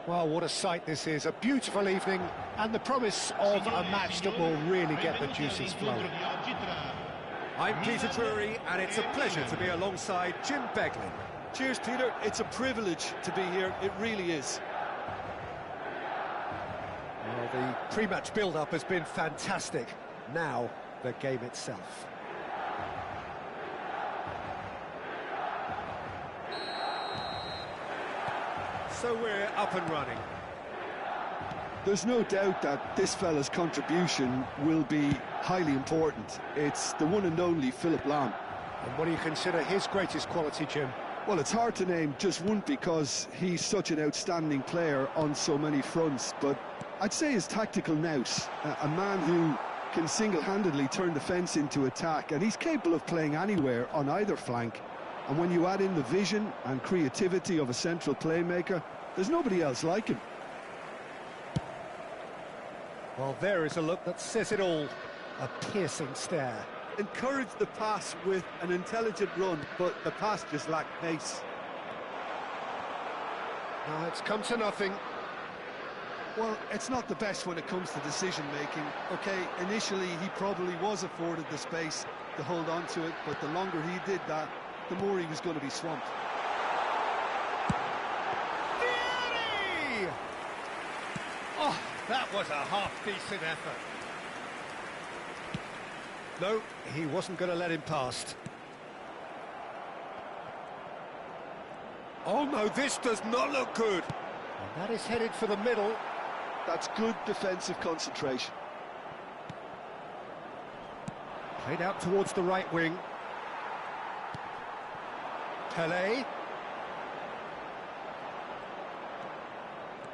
Well, what a sight this is. A beautiful evening and the promise of a match that will really get the juices flowing. I'm Peter Drury, and it's a pleasure to be alongside Jim Beglin. Cheers, Peter. It's a privilege to be here. It really is. Well, the pre-match build-up has been fantastic. Now, the game itself. So we're up and running. There's no doubt that this fella's contribution will be highly important. It's the one and only Philipp Lahm. And what do you consider his greatest quality, Jim? Well, it's hard to name just one because he's such an outstanding player on so many fronts, but I'd say his tactical nous, a man who can single-handedly turn defence into attack, and he's capable of playing anywhere on either flank. And when you add in the vision and creativity of a central playmaker, there's nobody else like him. Well, there is a look that says it all. A piercing stare. Encourage the pass with an intelligent run, but the pass just lacked pace. Now it's come to nothing. Well, it's not the best when it comes to decision-making. OK, initially he probably was afforded the space to hold on to it, but the longer he did that, the more he was going to be swamped. Vieri! Oh, that was a half-decent effort. No, he wasn't going to let him past. Oh no, this does not look good. And that is headed for the middle. That's good defensive concentration. Played out towards the right wing. Pelé.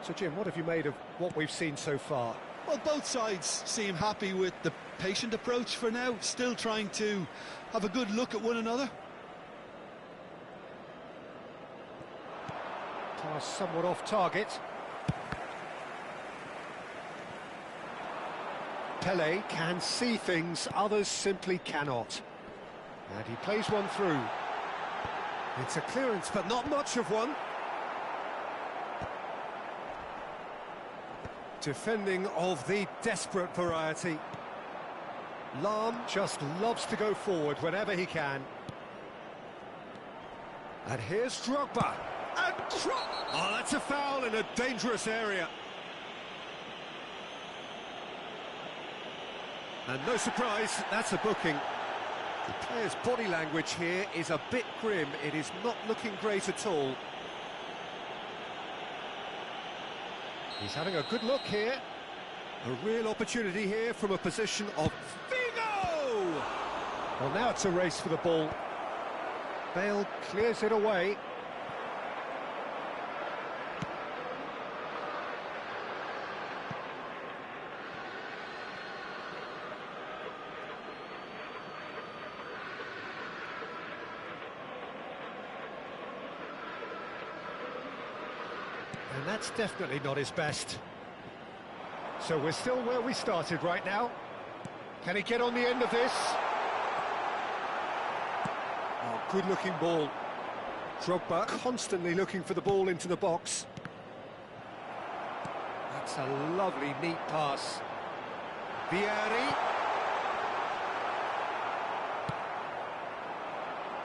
So, Jim, what have you made of what we've seen so far? Well, both sides seem happy with the patient approach for now, still trying to have a good look at one another. Pass somewhat off target. Pelé can see things others simply cannot. And he plays one through. It's a clearance, but not much of one. Defending of the desperate variety. Lahm just loves to go forward whenever he can. And here's Drogba. And oh, that's a foul in a dangerous area. And no surprise, that's a booking. The player's body language here is a bit grim. It is not looking great at all. He's having a good look here. A real opportunity here from a position of Figo! Well, now it's a race for the ball. Bale clears it away. And that's definitely not his best. So we're still where we started right now. Can he get on the end of this? Oh, good-looking ball. Drogba constantly looking for the ball into the box. That's a lovely, neat pass. Vieri.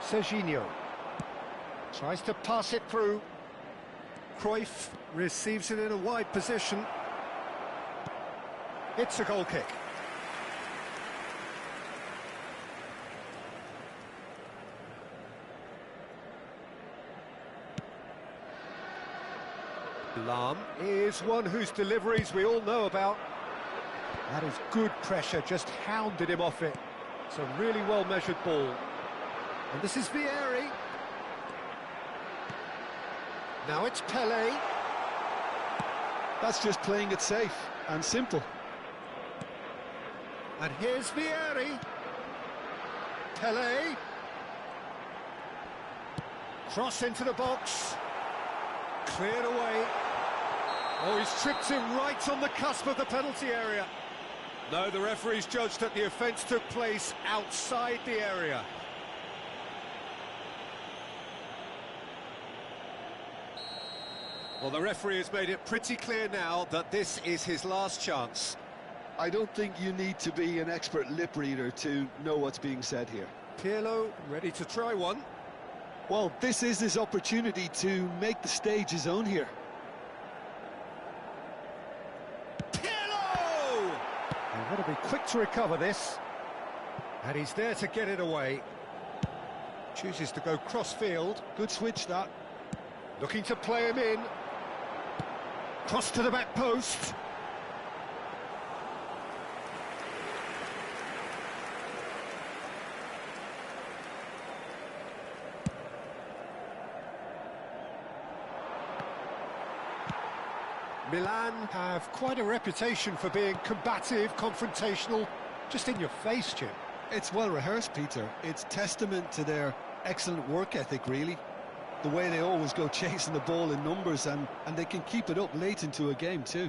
Serginho. Tries to pass it through. Cruyff receives it in a wide position. It's a goal kick. Lahm is one whose deliveries we all know about. That is good pressure, just hounded him off it. It's a really well-measured ball. And this is Vieri. Now it's Pelé. That's just playing it safe and simple. And here's Vieri. Pelé. Cross into the box. Cleared away. Oh, he's tripped him right on the cusp of the penalty area. No, the referee's judged that the offence took place outside the area. Well, the referee has made it pretty clear now that this is his last chance. I don't think you need to be an expert lip reader to know what's being said here. Pirlo ready to try one. Well, this is his opportunity to make the stage his own here. Pirlo! They've got to be quick to recover this. And he's there to get it away. Chooses to go cross-field. Good switch, that. Looking to play him in. Cross to the back post. Milan have quite a reputation for being combative, confrontational, just in your face, Jim. It's well rehearsed, Peter. It's testament to their excellent work ethic, really. The way they always go chasing the ball in numbers, and they can keep it up late into a game too.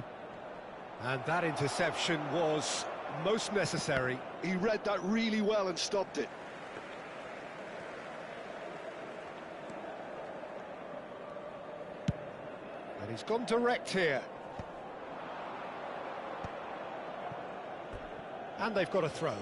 And that interception was most necessary. He read that really well and stopped it. And he's gone direct here. And they've got a throw.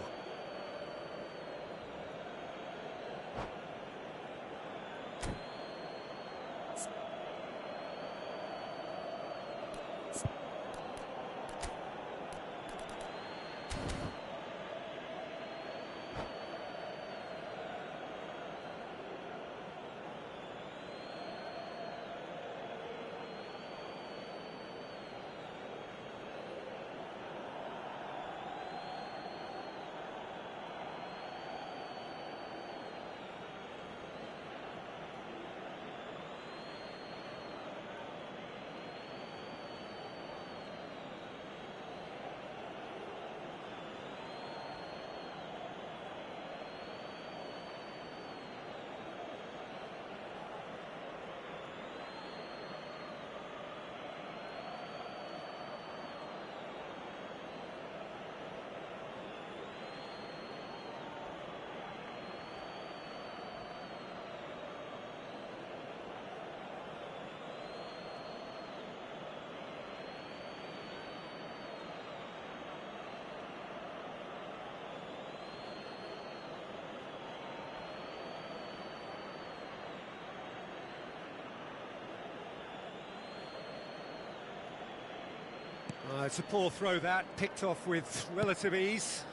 It's a poor throw that, picked off with relative ease.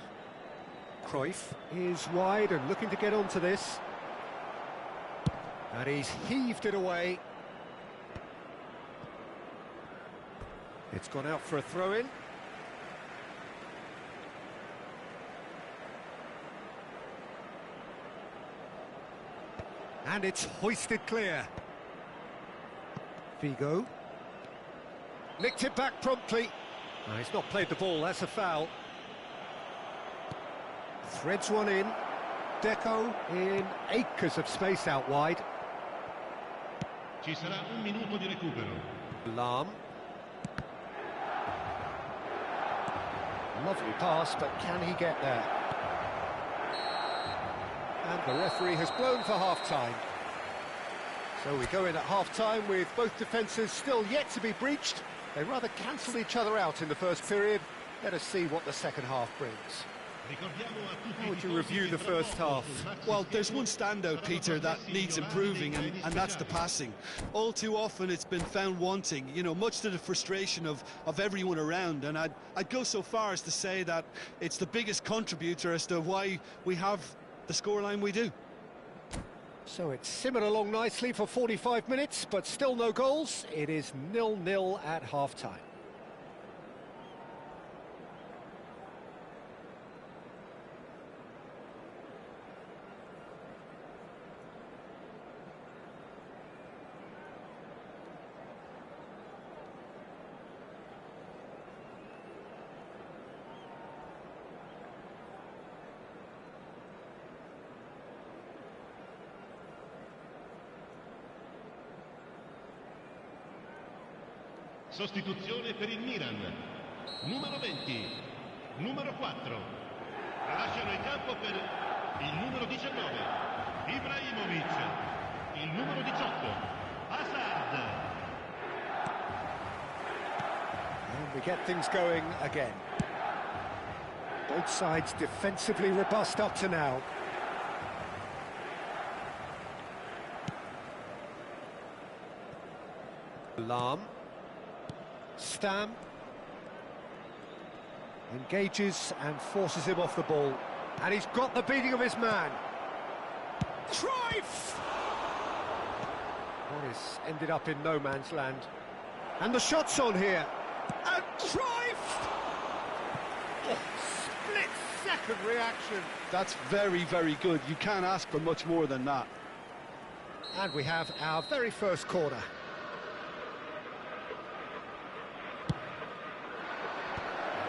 Cruyff is wide and looking to get onto this. And he's heaved it away. It's gone out for a throw-in. And it's hoisted clear. Figo. Nicked it back promptly. No, he's not played the ball, that's a foul. Threads one in. Deco in acres of space out wide. Ci sarà un minuto di recupero. Lam. Lovely pass, but can he get there? And the referee has blown for half-time. So we go in at half-time with both defences still yet to be breached. They rather cancelled each other out in the first period. Let us see what the second half brings. How would you review the first half? Well, there's one standout, Peter, that needs improving, and that's the passing. All too often it's been found wanting, you know, much to the frustration of everyone around, and I'd go so far as to say that it's the biggest contributor as to why we have the scoreline we do. So it's simmered along nicely for 45 minutes, but still no goals. It is 0-0 at half-time. Sostituzione per il Milan. Numero 20, numero 4. Lasciano il campo per il numero 19, Ibrahimovic. Il numero 18, Hazard. And we get things going again. Both sides defensively robust up to now. Lahm. Stam. Engages and forces him off the ball. And he's got the beating of his man. Cruyff! Well, he's ended up in no man's land. And the shot's on here. And Cruyff! Oh, split-second reaction. That's very, very good. You can't ask for much more than that. And we have our very first corner.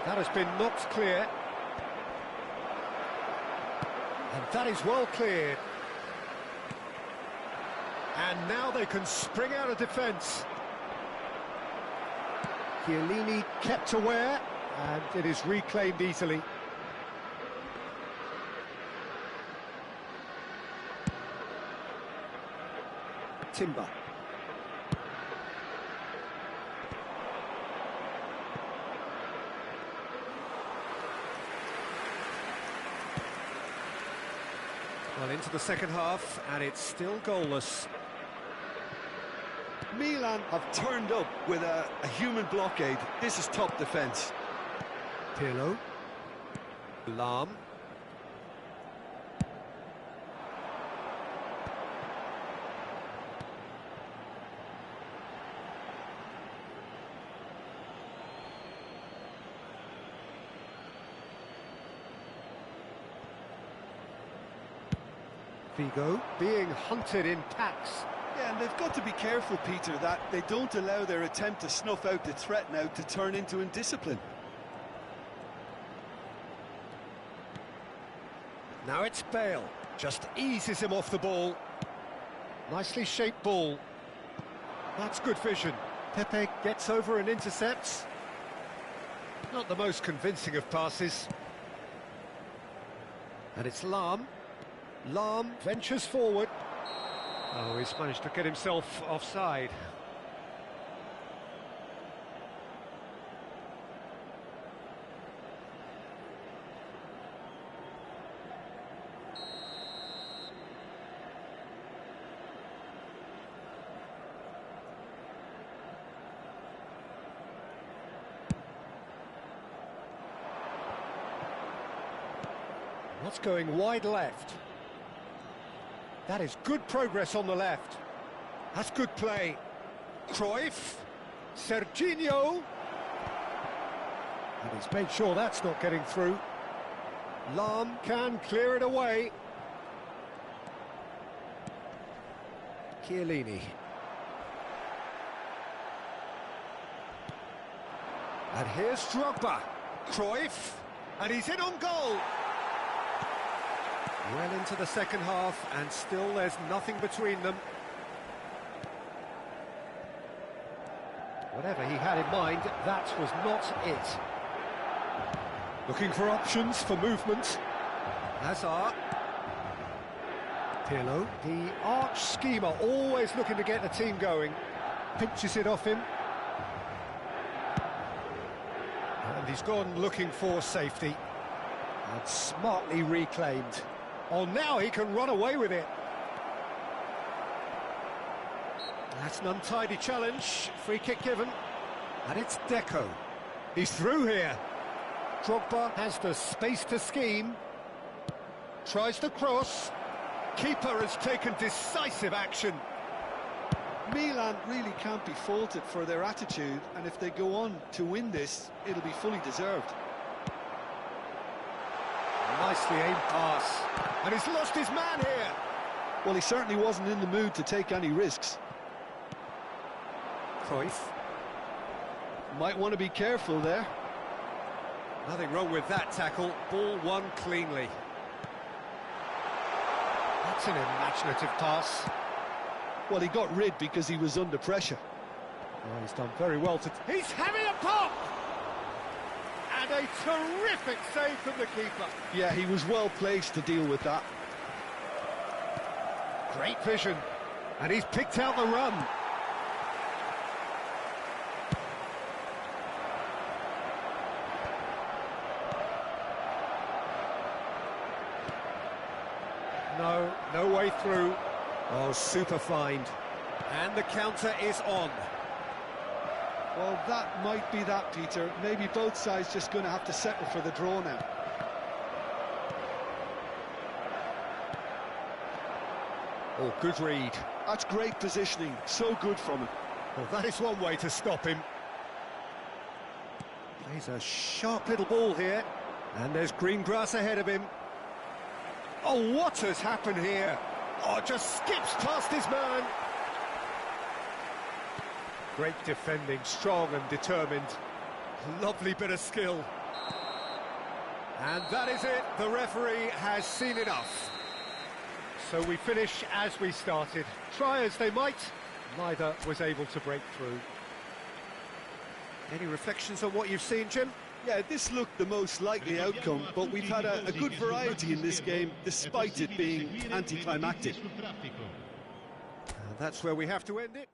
That has been knocked clear. And that is well cleared. And now they can spring out of defence. Chiellini kept aware, and it is reclaimed easily. Timber. Well, into the second half, and it's still goalless. Milan have turned up with a human blockade. This is top defence. Pirlo. Lahm. Figo being hunted in packs. Yeah, and they've got to be careful, Peter, that they don't allow their attempt to snuff out the threat now to turn into indiscipline. Now it's Bale, just eases him off the ball. Nicely shaped ball. That's good vision. Pepe gets over and intercepts. Not the most convincing of passes. And it's Lahm. Lahm ventures forward. Oh, he's managed to get himself offside. That's going wide left. That is good progress on the left. That's good play. Cruyff. Serginho. And he's made sure that's not getting through. Lahm can clear it away. Chiellini. And here's Drogba. Cruyff. And he's in on goal. Well into the second half, and still there's nothing between them. Whatever he had in mind, that was not it. Looking for options for movement. Hazard. Pirlo. The arch schemer, always looking to get the team going. Pinches it off him. And he's gone looking for safety. And smartly reclaimed. Oh, now he can run away with it. That's an untidy challenge. Free kick given. And it's Deco. He's through here. Drogba has the space to scheme. Tries the cross. Keeper has taken decisive action. Milan really can't be faulted for their attitude, and if they go on to win this, it'll be fully deserved. Nicely aimed pass. And he's lost his man here. Well, he certainly wasn't in the mood to take any risks. Cruyff. Might want to be careful there. Nothing wrong with that tackle. Ball won cleanly. That's an imaginative pass. Well, he got rid because he was under pressure. Oh, he's done very well to... He's having a pop! And a terrific save from the keeper. Yeah, he was well placed to deal with that. Great vision. And he's picked out the run. No, no way through. Oh, super find. And the counter is on. Well, that might be that, Peter. Maybe both sides just going to have to settle for the draw now. Oh, good read. That's great positioning. So good from him. Well, that is one way to stop him. Plays a sharp little ball here. And there's green grass ahead of him. Oh, what has happened here? Oh, just skips past his man. Great defending, strong and determined. Lovely bit of skill. And that is it. The referee has seen enough. So we finish as we started. Try as they might, neither was able to break through. Any reflections on what you've seen, Jim? Yeah, this looked the most likely outcome, but we've had a good variety in this game, despite it being anticlimactic. And that's where we have to end it.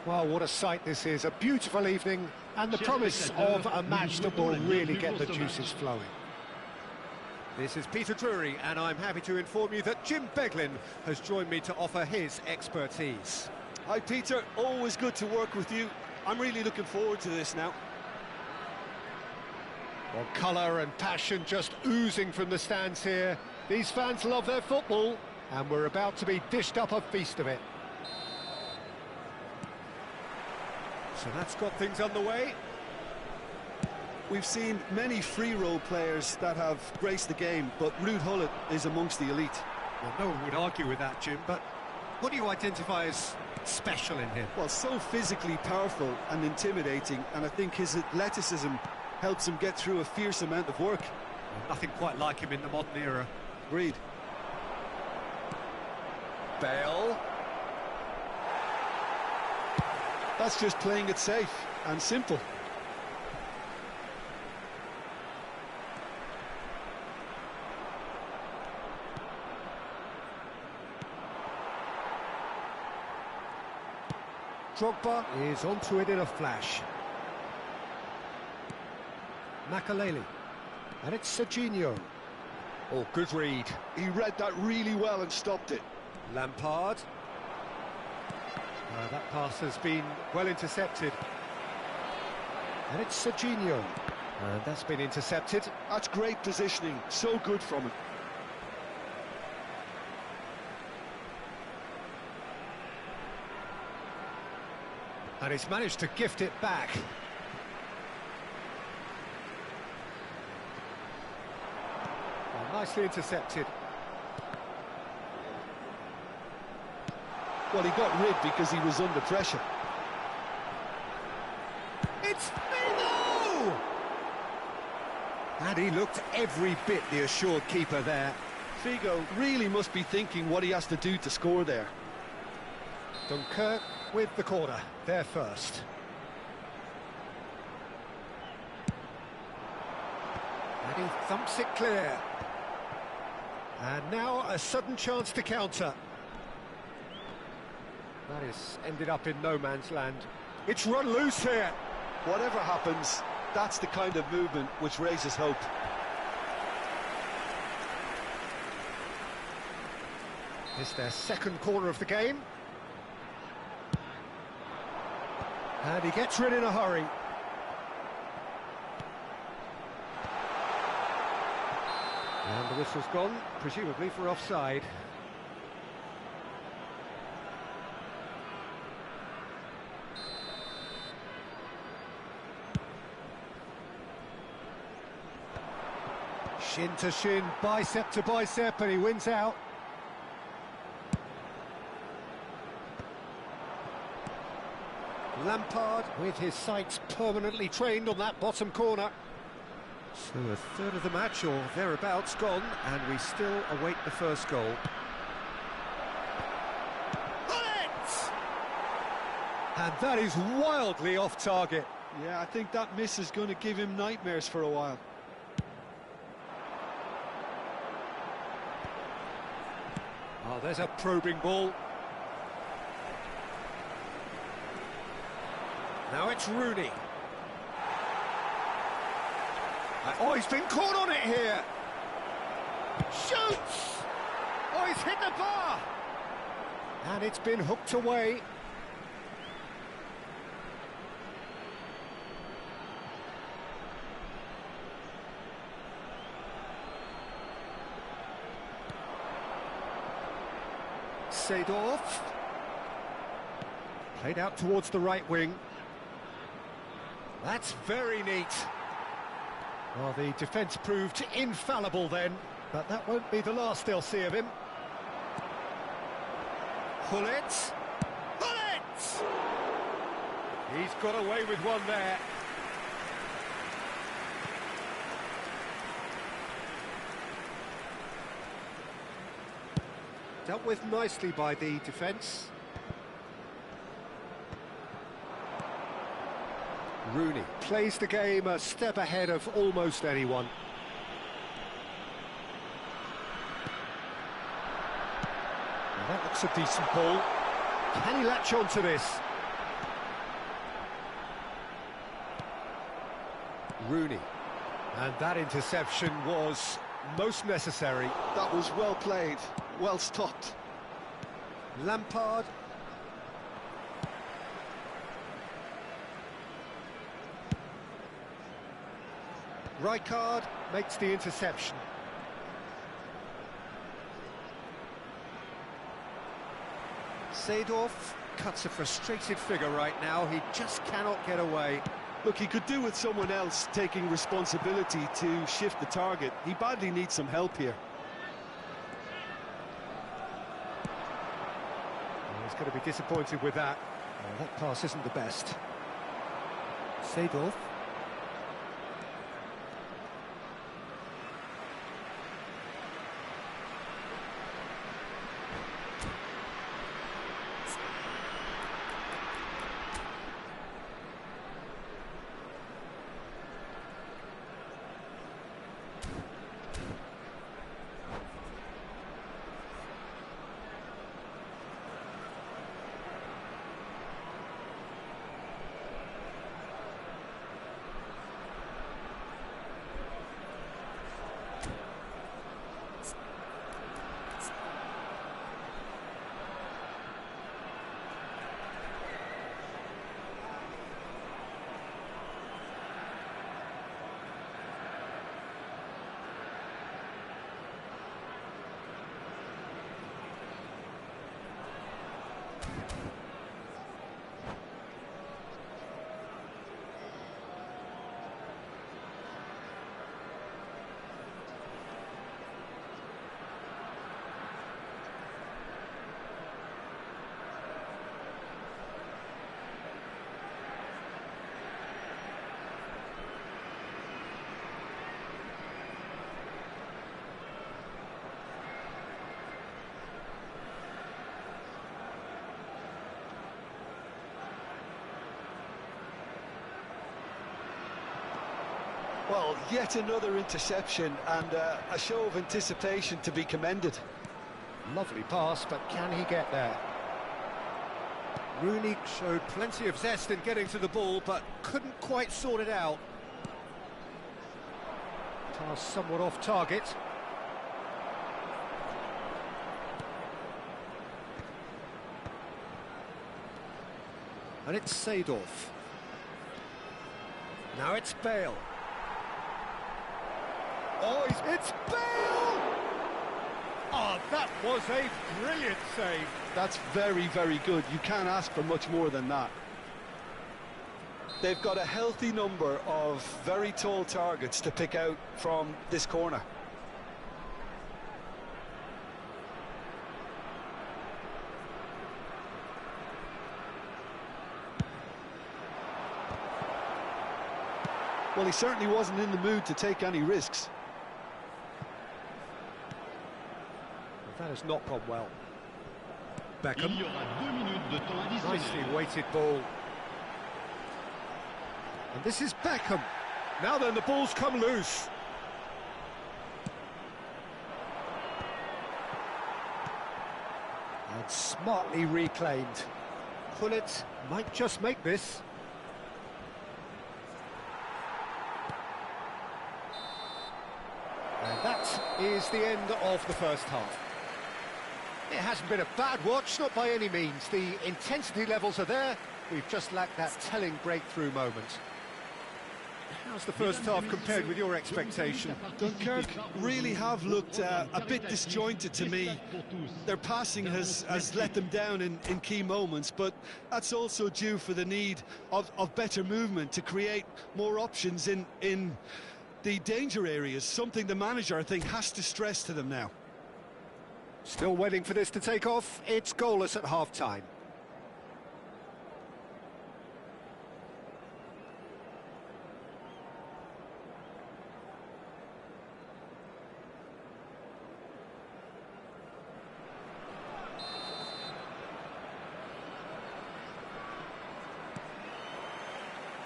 Well, what a sight this is. A beautiful evening and the promise of a match that will really get the juices flowing. This is Peter Drury, and I'm happy to inform you that Jim Beglin has joined me to offer his expertise. Hi, Peter. Always good to work with you. I'm really looking forward to this now. Well, colour and passion just oozing from the stands here. These fans love their football, and we're about to be dished up a feast of it. So that's got things underway. We've seen many free role players that have graced the game, but Ruud Gullit is amongst the elite. Well, no one would argue with that, Jim, but what do you identify as special in him? Well, so physically powerful and intimidating, and I think his athleticism helps him get through a fierce amount of work. Well, nothing quite like him in the modern era. Agreed. Bale. That's just playing it safe and simple. Drogba is onto it in a flash. Makaleli. And it's Serginho. Oh, good read. He read that really well and stopped it. Lampard. That pass has been well intercepted. And it's Serginho. And that's been intercepted. That's great positioning. So good from him. And he's managed to gift it back. Well, nicely intercepted. Well, he got rid because he was under pressure. It's Figo! And he looked every bit the assured keeper there. Figo really must be thinking what he has to do to score there. Dunkirk with the corner, there first. And he thumps it clear. And now a sudden chance to counter. That has ended up in no man's land. It's run loose here. Whatever happens, that's the kind of movement which raises hope. It's their second corner of the game. And he gets rid in a hurry. And the whistle's gone, presumably for offside. Shin to shin, bicep to bicep, and he wins out. Lampard with his sights permanently trained on that bottom corner. So a third of the match or thereabouts gone, and we still await the first goal. Bullet! And that is wildly off target. Yeah, I think that miss is going to give him nightmares for a while. Oh, there's a probing ball. Now it's Rooney. Oh, he's been caught on it here. Shoots! Oh, he's hit the bar. And it's been hooked away. Seedorf. Played out towards the right wing. That's very neat. Well, the defence proved infallible then, but that won't be the last they'll see of him. Gullit. Gullit! He's got away with one there. Dealt with nicely by the defence. Rooney plays the game a step ahead of almost anyone. Well, that looks a decent ball. Can he latch on to this? Rooney. And that interception was most necessary. That was well played, well stopped. Lampard. Rijkaard makes the interception. Seedorf cuts a frustrated figure right now. He just cannot get away. Look, he could do with someone else taking responsibility to shift the target. He badly needs some help here. He's going to be disappointed with that. Oh, that pass isn't the best. Seedorf. Well, yet another interception and a show of anticipation to be commended. Lovely pass, but can he get there? Rooney showed plenty of zest in getting to the ball, but couldn't quite sort it out. Pass somewhat off target. And it's Seedorf. Now it's Bale. Oh, it's Bale! Oh, that was a brilliant save. That's very, very good. You can't ask for much more than that. They've got a healthy number of very tall targets to pick out from this corner. Well, he certainly wasn't in the mood to take any risks. That has not gone well. Beckham. Il y aura 2 minutes de temps additionnel. Nicely weighted ball. And this is Beckham. Now then, the ball's come loose. And smartly reclaimed. Gullit might just make this. And that is the end of the first half. It hasn't been a bad watch, not by any means. The intensity levels are there. We've just lacked that telling breakthrough moment. How's the first half compared with your expectation? Dunkirk really have looked a bit disjointed to me. Their passing has let them down in key moments, but that's also due for the need of better movement to create more options in the danger areas, something the manager, I think, has to stress to them now. Still waiting for this to take off. It's goalless at half-time.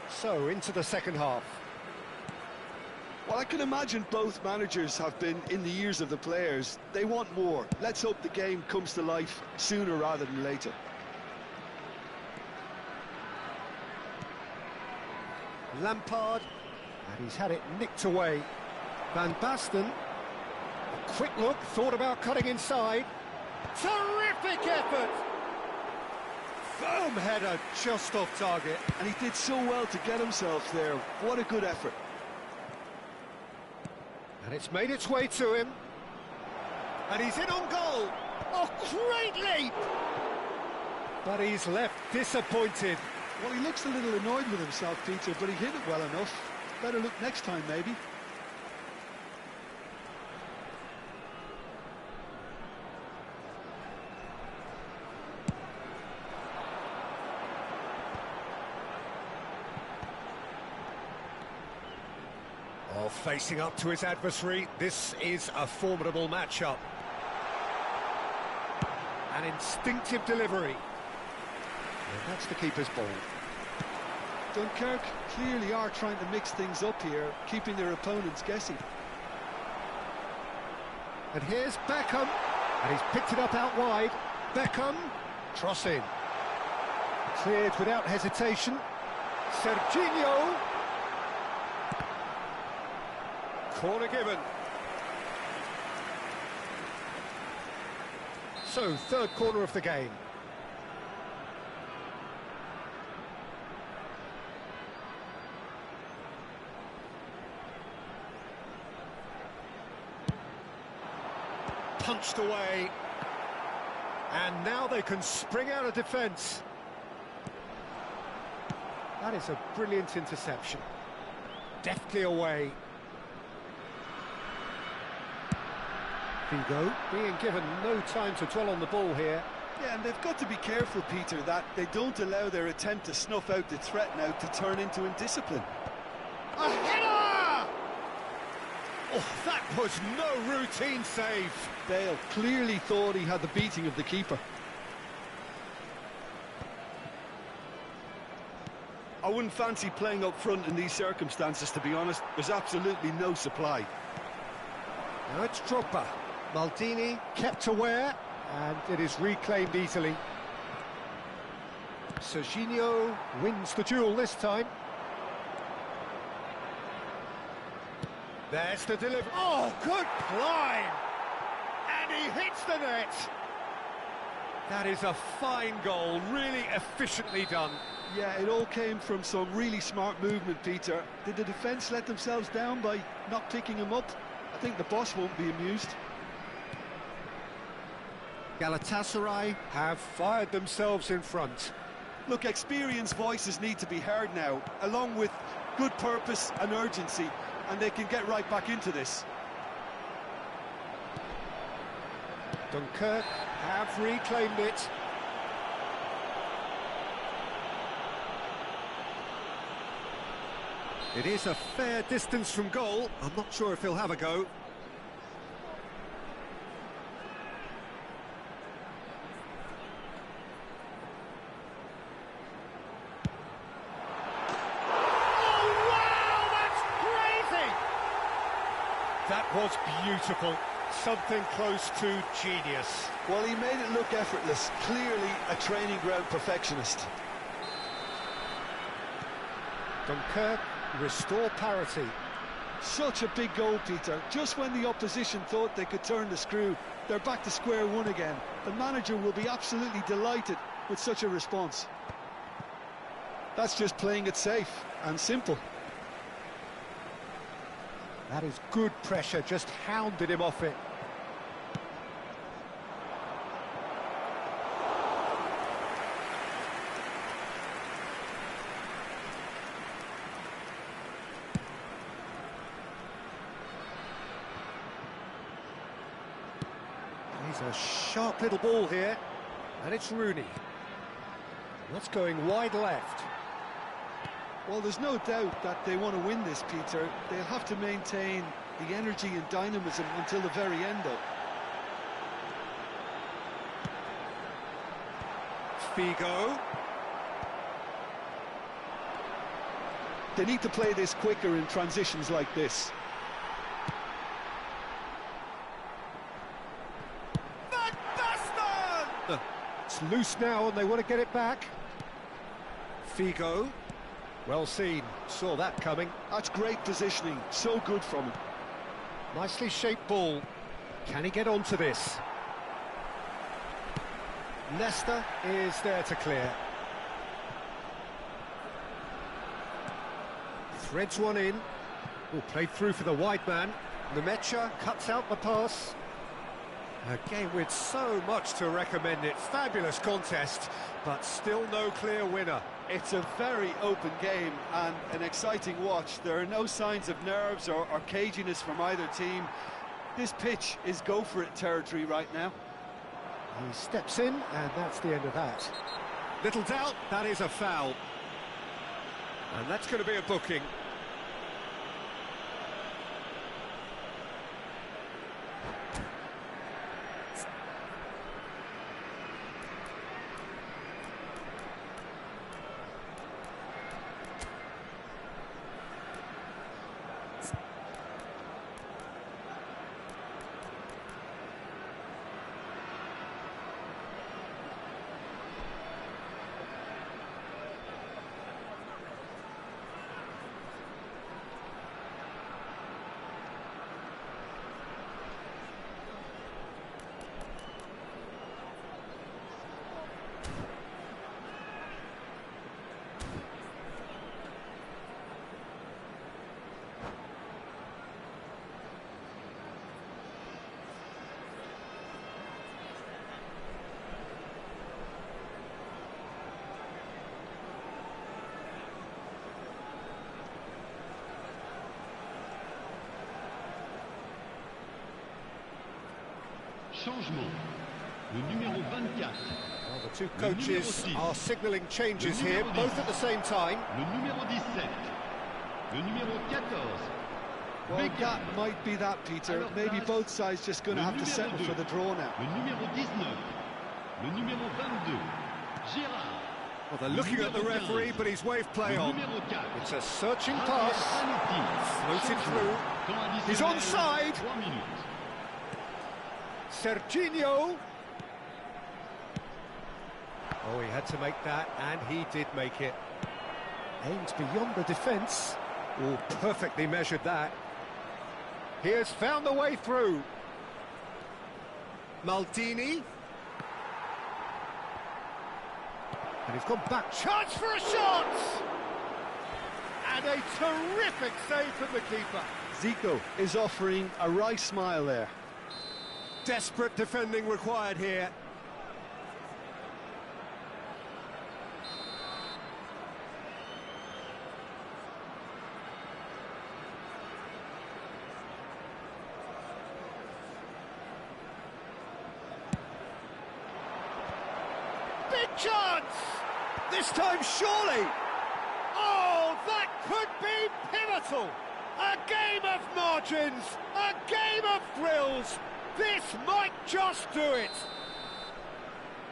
So, into the second half. Well, I can imagine both managers have been in the ears of the players. They want more. Let's hope the game comes to life sooner rather than later. Lampard. And he's had it nicked away. Van Basten, a quick look, thought about cutting inside. Terrific effort! Firm header, just off target. And he did so well to get himself there. What a good effort. And it's made its way to him. And he's in on goal. Oh, great leap! But he's left disappointed. Well, he looks a little annoyed with himself, Peter, but he hit it well enough. Better look next time, maybe. Oh, facing up to his adversary, this is a formidable matchup. An instinctive delivery. And that's the keeper's ball. Dunkirk clearly are trying to mix things up here, keeping their opponents guessing. And here's Beckham, and he's picked it up out wide. Beckham, cross in. Cleared without hesitation. Serginho. Corner given. So, third corner of the game. Punched away. And now they can spring out of defence. That is a brilliant interception. Deftly away. Figo being given no time to dwell on the ball here. Yeah, and they've got to be careful, Peter, that they don't allow their attempt to snuff out the threat now to turn into indiscipline. A header! Oh, that was no routine save. Bale clearly thought he had the beating of the keeper. I wouldn't fancy playing up front in these circumstances, to be honest. There's absolutely no supply. Now it's Drogba. Maldini kept aware, and it is reclaimed easily. Serginho wins the duel this time. There's the delivery. Oh, good climb! And he hits the net! That is a fine goal, really efficiently done. Yeah, it all came from some really smart movement, Peter. Did the defence let themselves down by not picking him up? I think the boss won't be amused. Galatasaray have fired themselves in front. Look, experienced voices need to be heard now, along with good purpose and urgency, and they can get right back into this. Dunkirk have reclaimed it. It is a fair distance from goal. I'm not sure if he'll have a go. That was beautiful, something close to genius. Well, he made it look effortless, clearly a training ground perfectionist. Dunkirk restore parity. Such a big goal, Peter. Just when the opposition thought they could turn the screw, they're back to square one again. The manager will be absolutely delighted with such a response. That's just playing it safe and simple. That is good pressure, just hounded him off it. He's a sharp little ball here, and it's Rooney. That's going wide left. Well, there's no doubt that they want to win this, Peter. They'll have to maintain the energy and dynamism until the very end, though. Figo. They need to play this quicker in transitions like this. Van Basten! It's loose now and they want to get it back. Figo. Well seen, saw that coming. That's great positioning, so good from him. Nicely shaped ball. Can he get onto this? Leicester is there to clear. Threads one in. Oh, played through for the wide man. Nemecha cuts out the pass. A game with so much to recommend it. Fabulous contest, but still no clear winner. It's a very open game and an exciting watch. There are no signs of nerves or caginess from either team. This pitch is go-for-it territory right now. He steps in, and that's the end of that. Little doubt, that is a foul. And that's going to be a booking. Changement. Le numéro 24. Well, the two coaches are signalling changes here, both at the same time. Le numéro 17. Le numéro 14. Well, that might be that, Peter. Maybe both sides just going to have to settle for the draw now. Le numéro 19. Le numéro 22. Gérard. Well, they're looking at the referee, but he's waved play on. It's a searching pass. Floated through. He's onside. Serginho. Oh, he had to make that, and he did make it. Aimed beyond the defence. Oh, perfectly measured that. He has found the way through. Maldini. And he's gone back. Chance for a shot! And a terrific save from the keeper. Zico is offering a wry smile there. Desperate defending required here. Big chance! This time, surely! Oh, that could be pivotal! A game of margins! A game of thrills! This might just do it!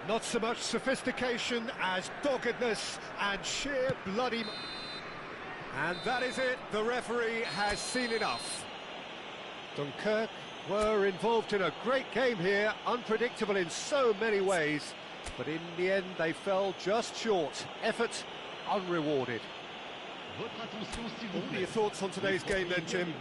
Not so much sophistication as doggedness and sheer bloody... And that is it, the referee has seen enough. Dunkirk were involved in a great game here, unpredictable in so many ways, but in the end they fell just short. Effort unrewarded. What are your thoughts on today's game then, Jim?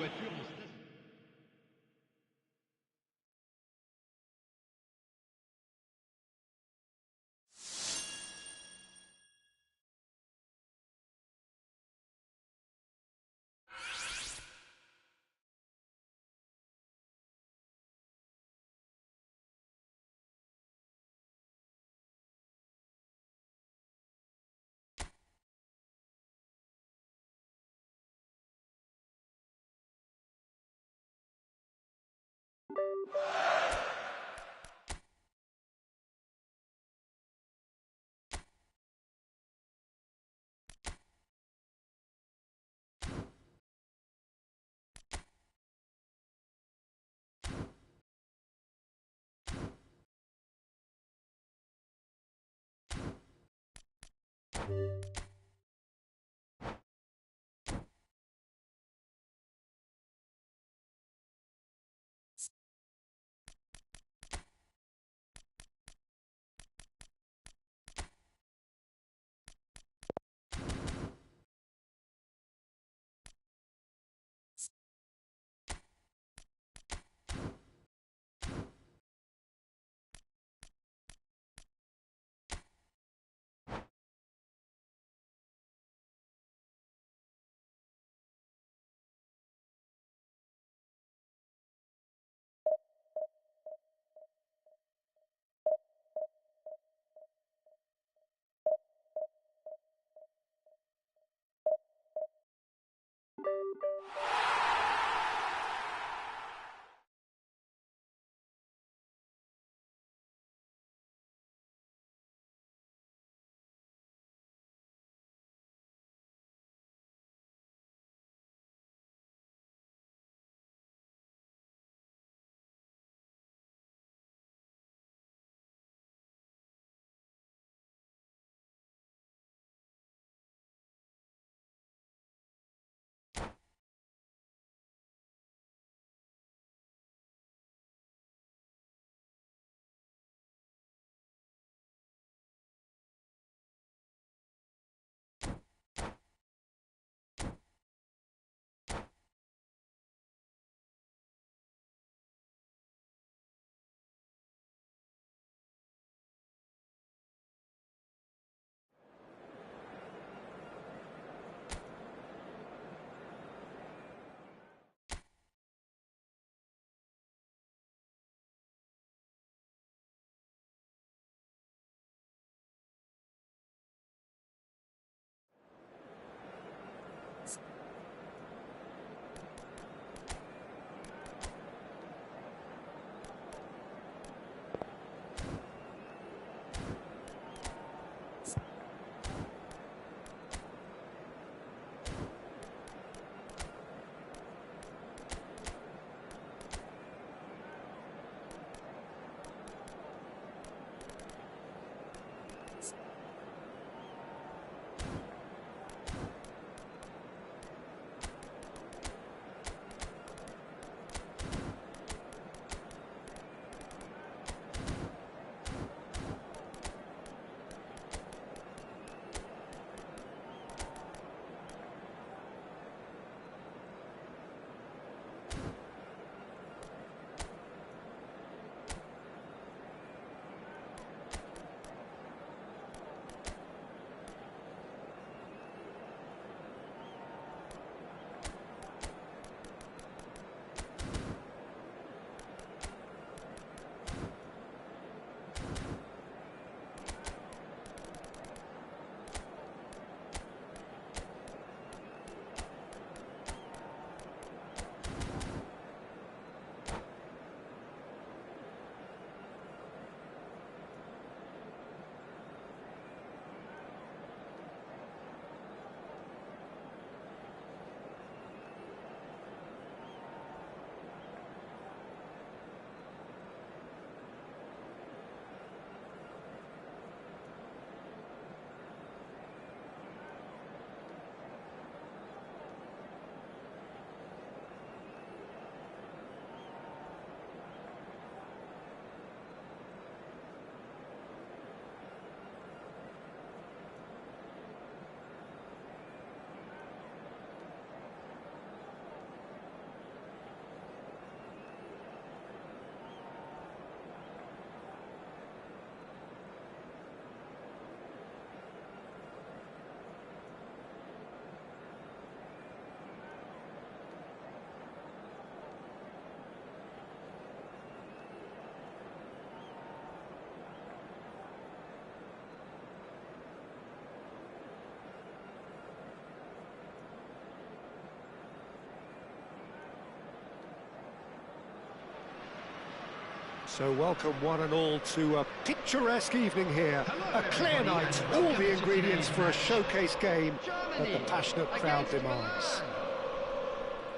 So welcome one and all to a picturesque evening here. A clear night, all the ingredients for a showcase game that the passionate crowd demands.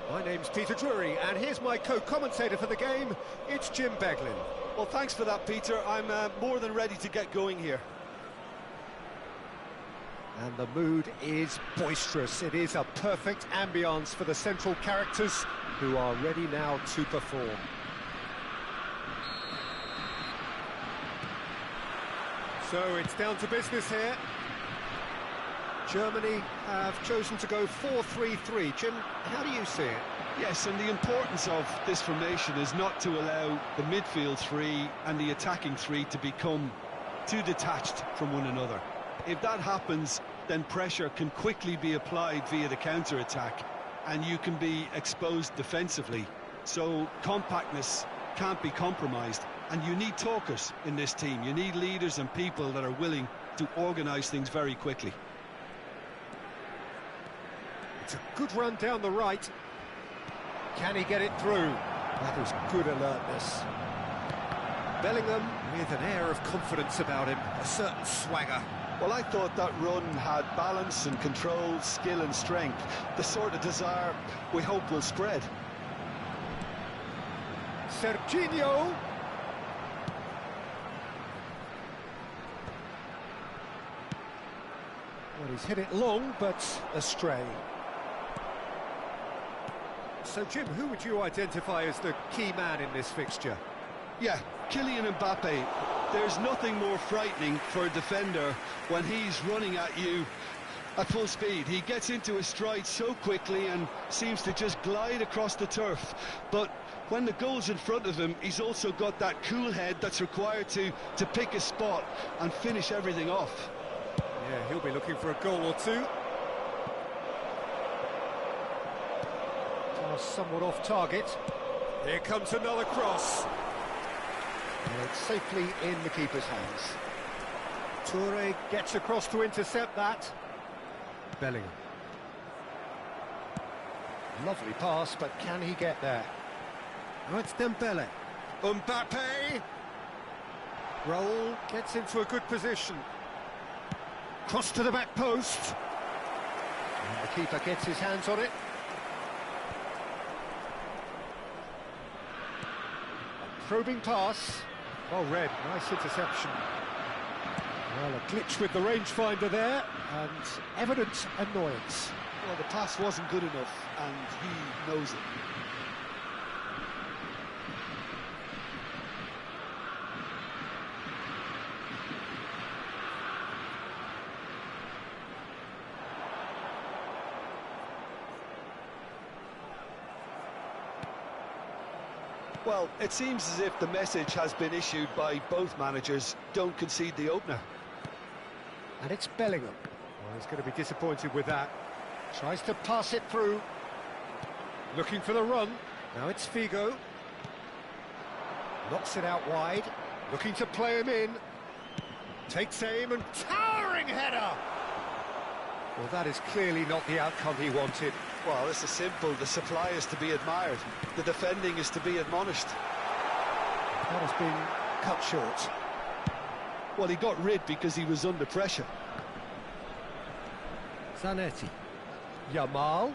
My name's Peter Drury, and here's my co-commentator for the game, it's Jim Beglin. Well, thanks for that, Peter. I'm more than ready to get going here. And the mood is boisterous. It is a perfect ambience for the central characters who are ready now to perform. So it's down to business here. Germany have chosen to go 4-3-3. Jim, how do you see it? Yes, and the importance of this formation is not to allow the midfield three and the attacking three to become too detached from one another. If that happens, then pressure can quickly be applied via the counter-attack, and you can be exposed defensively. So compactness can't be compromised, and you need talkers in this team. You need leaders and people that are willing to organise things very quickly. It's a good run down the right. Can he get it through? That is good alertness. Bellingham with an air of confidence about him, a certain swagger. Well, I thought that run had balance and control, skill and strength, the sort of desire we hope will spread. Serginho. Well, he's hit it long, but astray. So, Jim, who would you identify as the key man in this fixture? Yeah, Kylian Mbappe. There's nothing more frightening for a defender when he's running at you at full speed. He gets into his stride so quickly and seems to just glide across the turf. But when the goal's in front of him, he's also got that cool head that's required to pick a spot and finish everything off. Yeah, he'll be looking for a goal or two. Pass somewhat off target. Here comes another cross. And it's safely in the keeper's hands. Toure gets across to intercept that. Bellingham. Lovely pass, but can he get there? Oh, it's Dembele. Mbappe. Raul gets into a good position. Cross to the back post. And the keeper gets his hands on it. A probing pass. Well read, nice interception. Well, a glitch with the rangefinder there, and evident annoyance. Well, the pass wasn't good enough, and he knows it. Well, it seems as if the message has been issued by both managers: don't concede the opener. And it's Bellingham. Well, he's going to be disappointed with that. Tries to pass it through. Looking for the run. Now it's Figo. Knocks it out wide. Looking to play him in. Takes aim and towering header! Well, that is clearly not the outcome he wanted. Well, this is simple. The supply is to be admired. The defending is to be admonished. That has been cut short. Well, he got rid because he was under pressure. Zanetti. Yamal.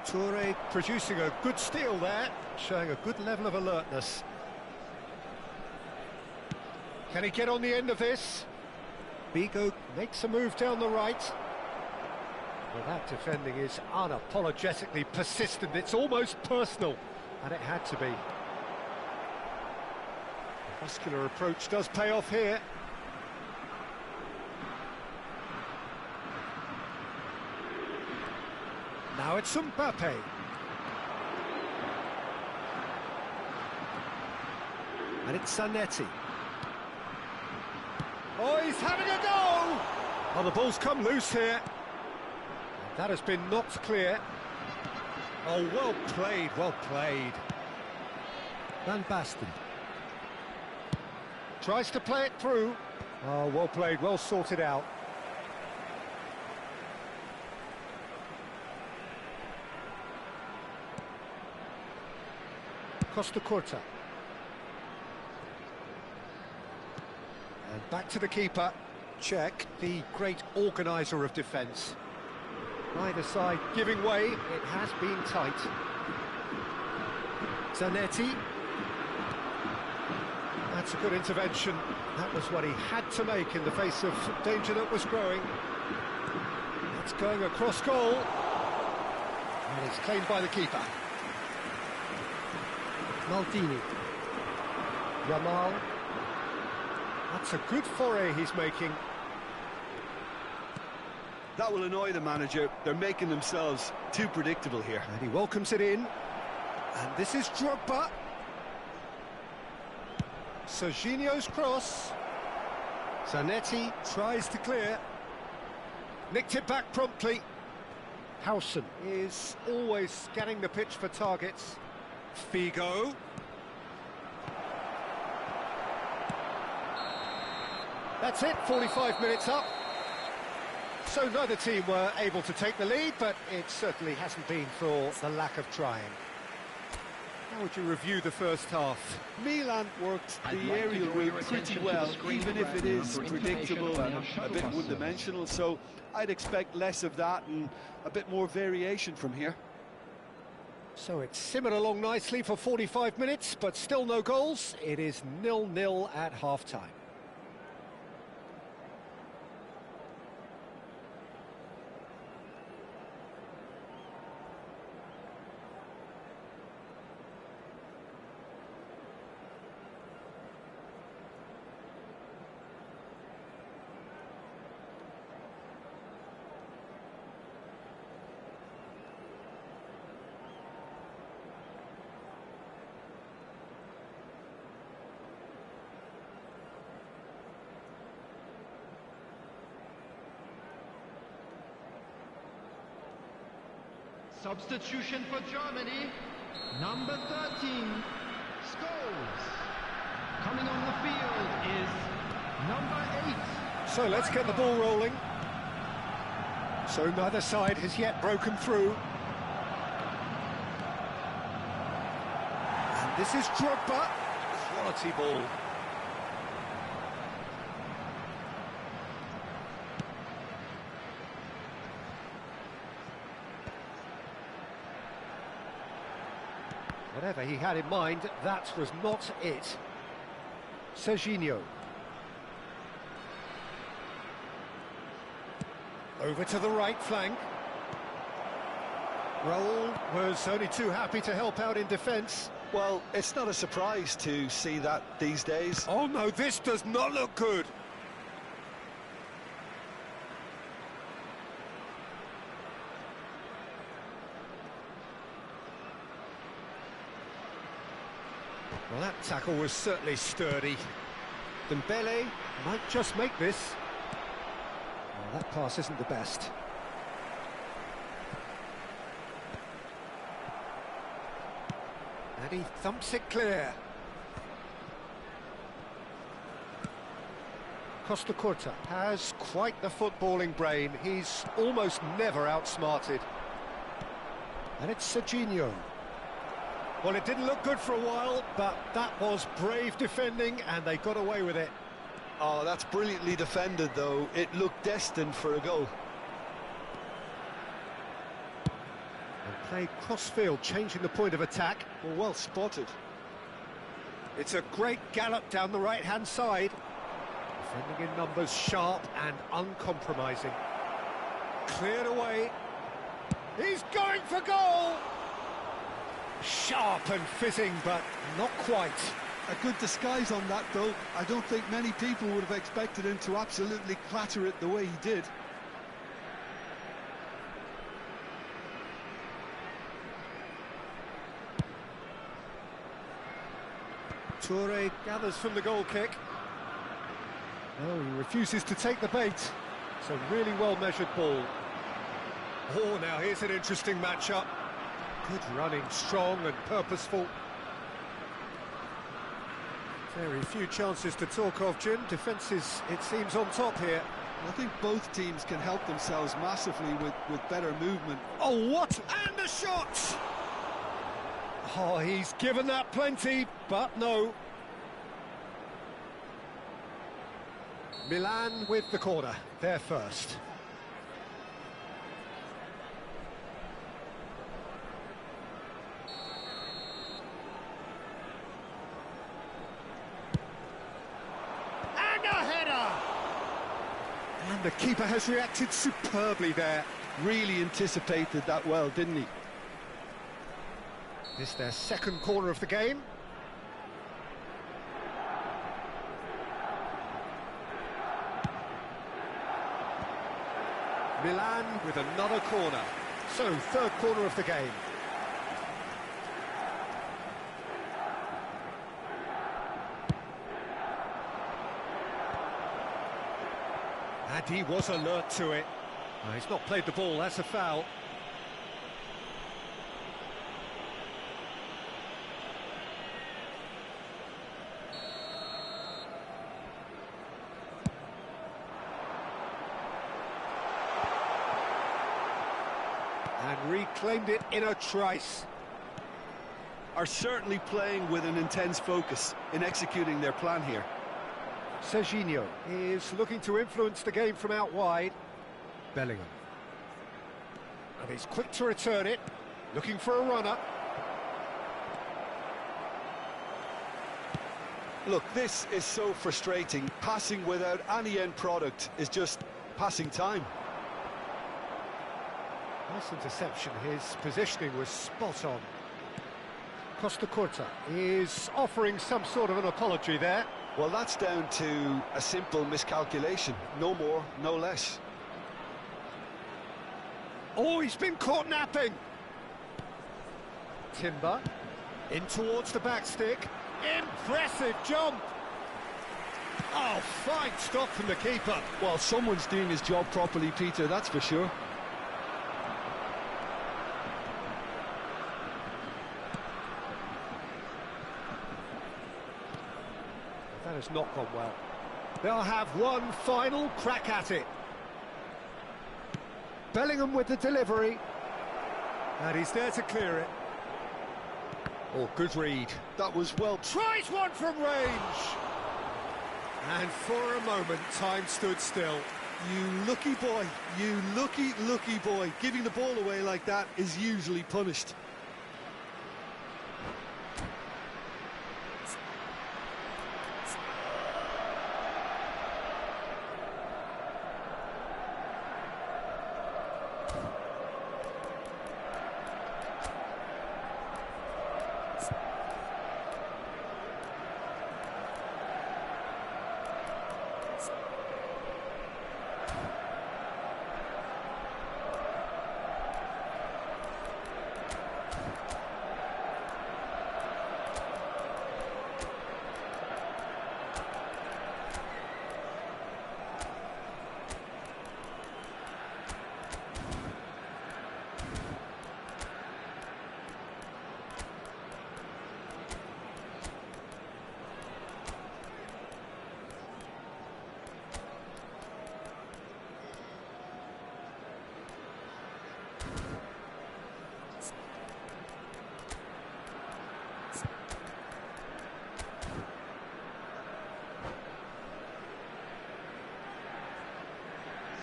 Toure producing a good steal there, showing a good level of alertness. Can he get on the end of this? Figo makes a move down the right. Well, that defending is unapologetically persistent. It's almost personal, and it had to be. The muscular approach does pay off here. Now it's Mbappe. And it's Zanetti. Oh, he's having a go! Oh, the ball's come loose here. That has been knocked clear. Oh, well played, well played. Van Basten. Tries to play it through. Oh, well played, well sorted out. Costa Curta. Back to the keeper. Check, the great organiser of defence. Either side giving way, it has been tight. Zanetti. That's a good intervention. That was what he had to make in the face of danger that was growing. It's going across goal. And it's claimed by the keeper. Maldini. Yamal. That's a good foray he's making. That will annoy the manager. They're making themselves too predictable here. And he welcomes it in. And this is Drogba. Serginho's cross. Zanetti tries to clear. Nicked it back promptly. Howson is always scanning the pitch for targets. Figo. That's it, 45 minutes up. So neither team were able to take the lead, but it certainly hasn't been for the lack of trying. How would you review the first half? Milan worked the aerial route pretty well, even if it is predictable and a bit one-dimensional, so I'd expect less of that and a bit more variation from here. So it's simmered along nicely for 45 minutes, but still no goals. It is 0-0 at half-time. Substitution for Germany, number 13, Scholes. Coming on the field is number 8. So let's get the ball rolling. So neither side has yet broken through. And this is Drogba. Quality ball. Whatever he had in mind, that was not it. Serginho. Over to the right flank. Raul was only too happy to help out in defence. Well, it's not a surprise to see that these days. Oh no, this does not look good. Well, that tackle was certainly sturdy. Dembele might just make this. Well, that pass isn't the best. And he thumps it clear. Costa Curta has quite the footballing brain. He's almost never outsmarted. And it's Serginho. Well, it didn't look good for a while, but that was brave defending, and they got away with it. Oh, that's brilliantly defended, though. It looked destined for a goal. And played cross-field, changing the point of attack. Well spotted. It's a great gallop down the right-hand side. Defending in numbers, sharp and uncompromising. Cleared away. He's going for goal! Sharp and fitting, but not quite. A good disguise on that, though. I don't think many people would have expected him to absolutely clatter it the way he did. Toure gathers from the goal kick. No, he refuses to take the bait. It's a really well-measured ball. Oh, now here's an interesting matchup. Good running, strong and purposeful. Very few chances to talk of, Jim. Defence is, it seems, on top here. I think both teams can help themselves massively with better movement. Oh, what? And a shot! Oh, he's given that plenty, but no. Milan with the corner, they're first. And a header! And the keeper has reacted superbly there. Really anticipated that well, didn't he? This their second corner of the game. Milan with another corner. So, third corner of the game. And he was alert to it. He's not played the ball, that's a foul. And reclaimed it in a trice. Are certainly playing with an intense focus in executing their plan here. Serginho is looking to influence the game from out wide. Bellingham. And he's quick to return it, looking for a runner. Look, this is so frustrating. Passing without any end product is just passing time. Nice interception, his positioning was spot on. Costa Curta is offering some sort of an apology there. Well, that's down to a simple miscalculation. No more, no less. Oh, he's been caught napping. Timber in towards the back stick. Impressive jump. Oh, fine stop from the keeper. Well, someone's doing his job properly, Peter, that's for sure. That has not gone well. They'll have one final crack at it. Bellingham with the delivery. And he's there to clear it. Oh, good read. That was well... Tries one from range! And for a moment, time stood still. You lucky boy, you lucky boy. Giving the ball away like that is usually punished.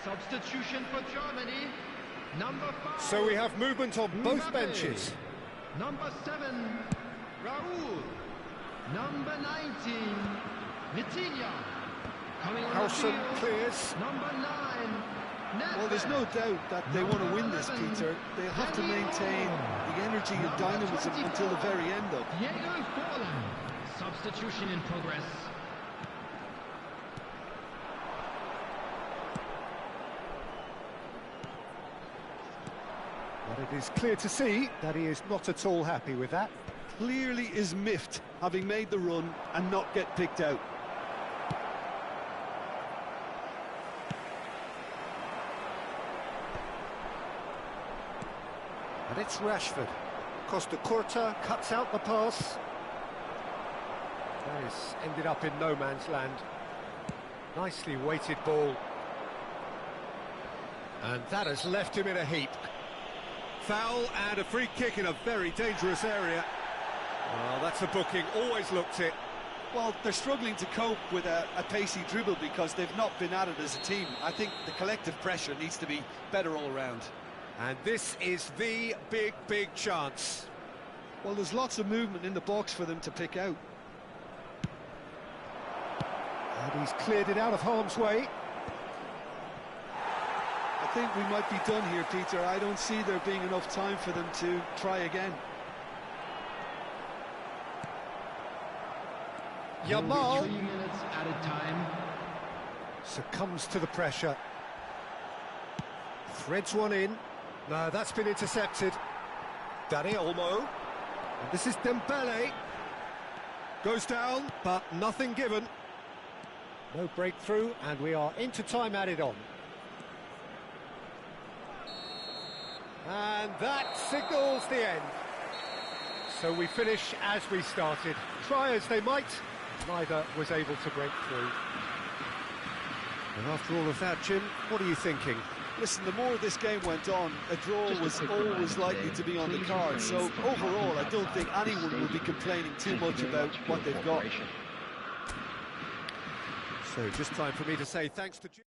Substitution for Germany, number 5. So we have movement on both Mbappe. benches. Number 7, Raúl. Number 19, Vitinha. Coming on Howson the field, clears. number 9, Nedved. Well, there's no doubt that they want to win this, Peter. They'll have to maintain the energy and dynamism until the very end, though. Diego Forlan. Substitution in progress. But it is clear to see that he is not at all happy with that. Clearly is miffed, having made the run and not get picked out. And it's Rashford. Costa Curta cuts out the pass. That has ended up in no man's land. Nicely weighted ball. And that has left him in a heap. Foul and a free kick in a very dangerous area. Well, that's a booking, always looked it. Well, they're struggling to cope with a pacey dribble because they've not been at it as a team. I think the collective pressure needs to be better all round. And this is the big chance. Well, there's lots of movement in the box for them to pick out. And he's cleared it out of harm's way. I think we might be done here, Peter. I don't see there being enough time for them to try again. Yamal 3 minutes at a time. succumbs to the pressure. Threads one in. No, that's been intercepted. Dani Olmo. And this is Dembele. Goes down, but nothing given. No breakthrough, and we are into time added on. And that signals the end. So we finish as we started. Try as they might, neither was able to break through. And after all of that, Jim, what are you thinking? Listen, the more this game went on, a draw was always likely to be on the card. So overall, I don't think anyone will be complaining too much about what they've got. So just time for me to say thanks to Jim.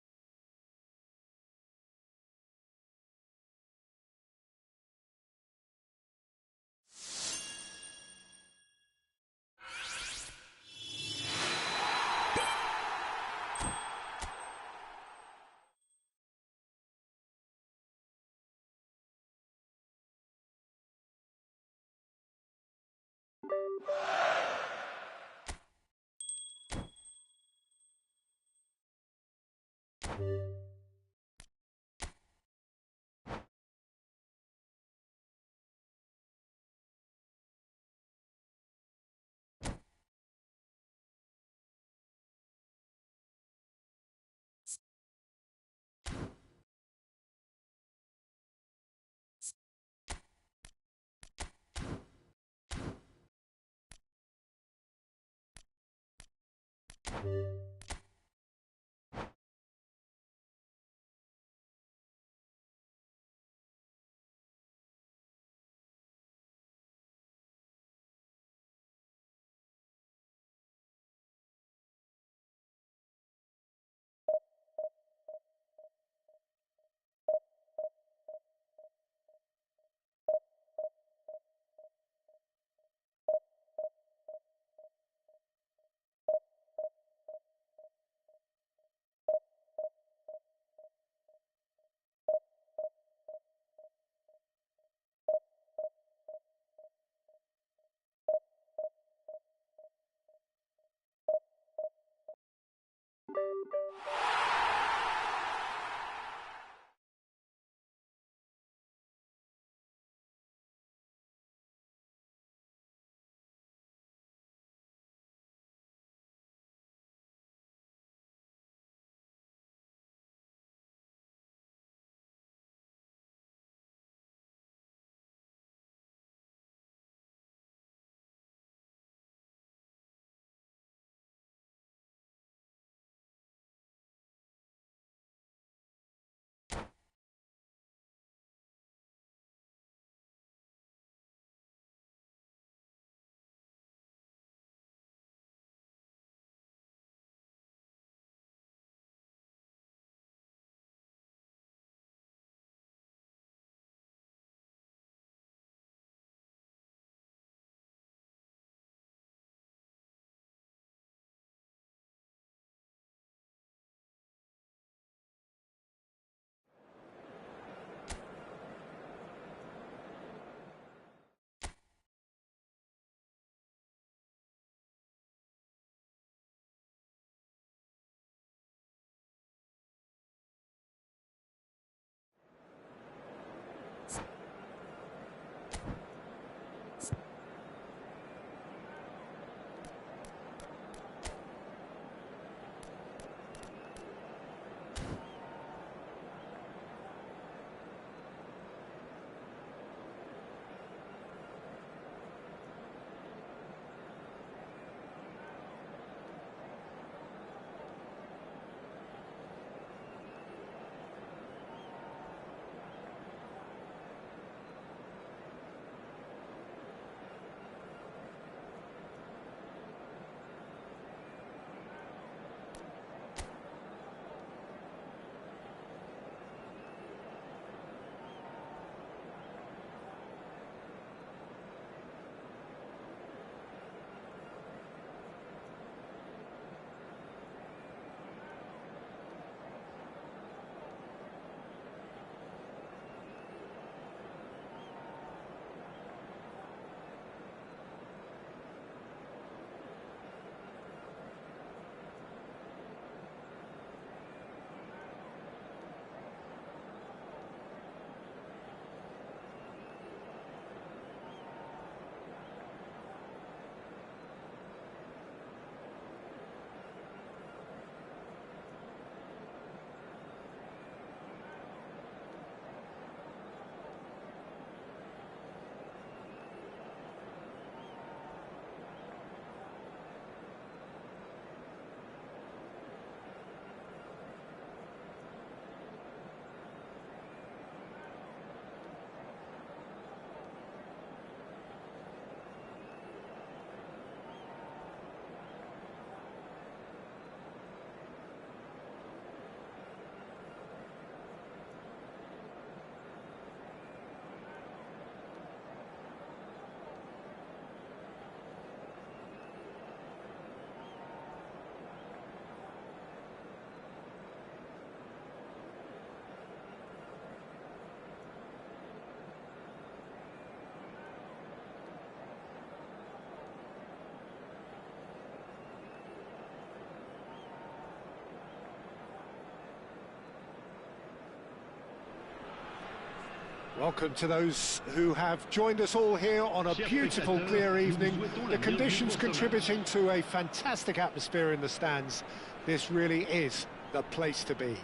Welcome to those who have joined us all here on a beautiful, clear evening. The conditions contributing to a fantastic atmosphere in the stands. This really is the place to be.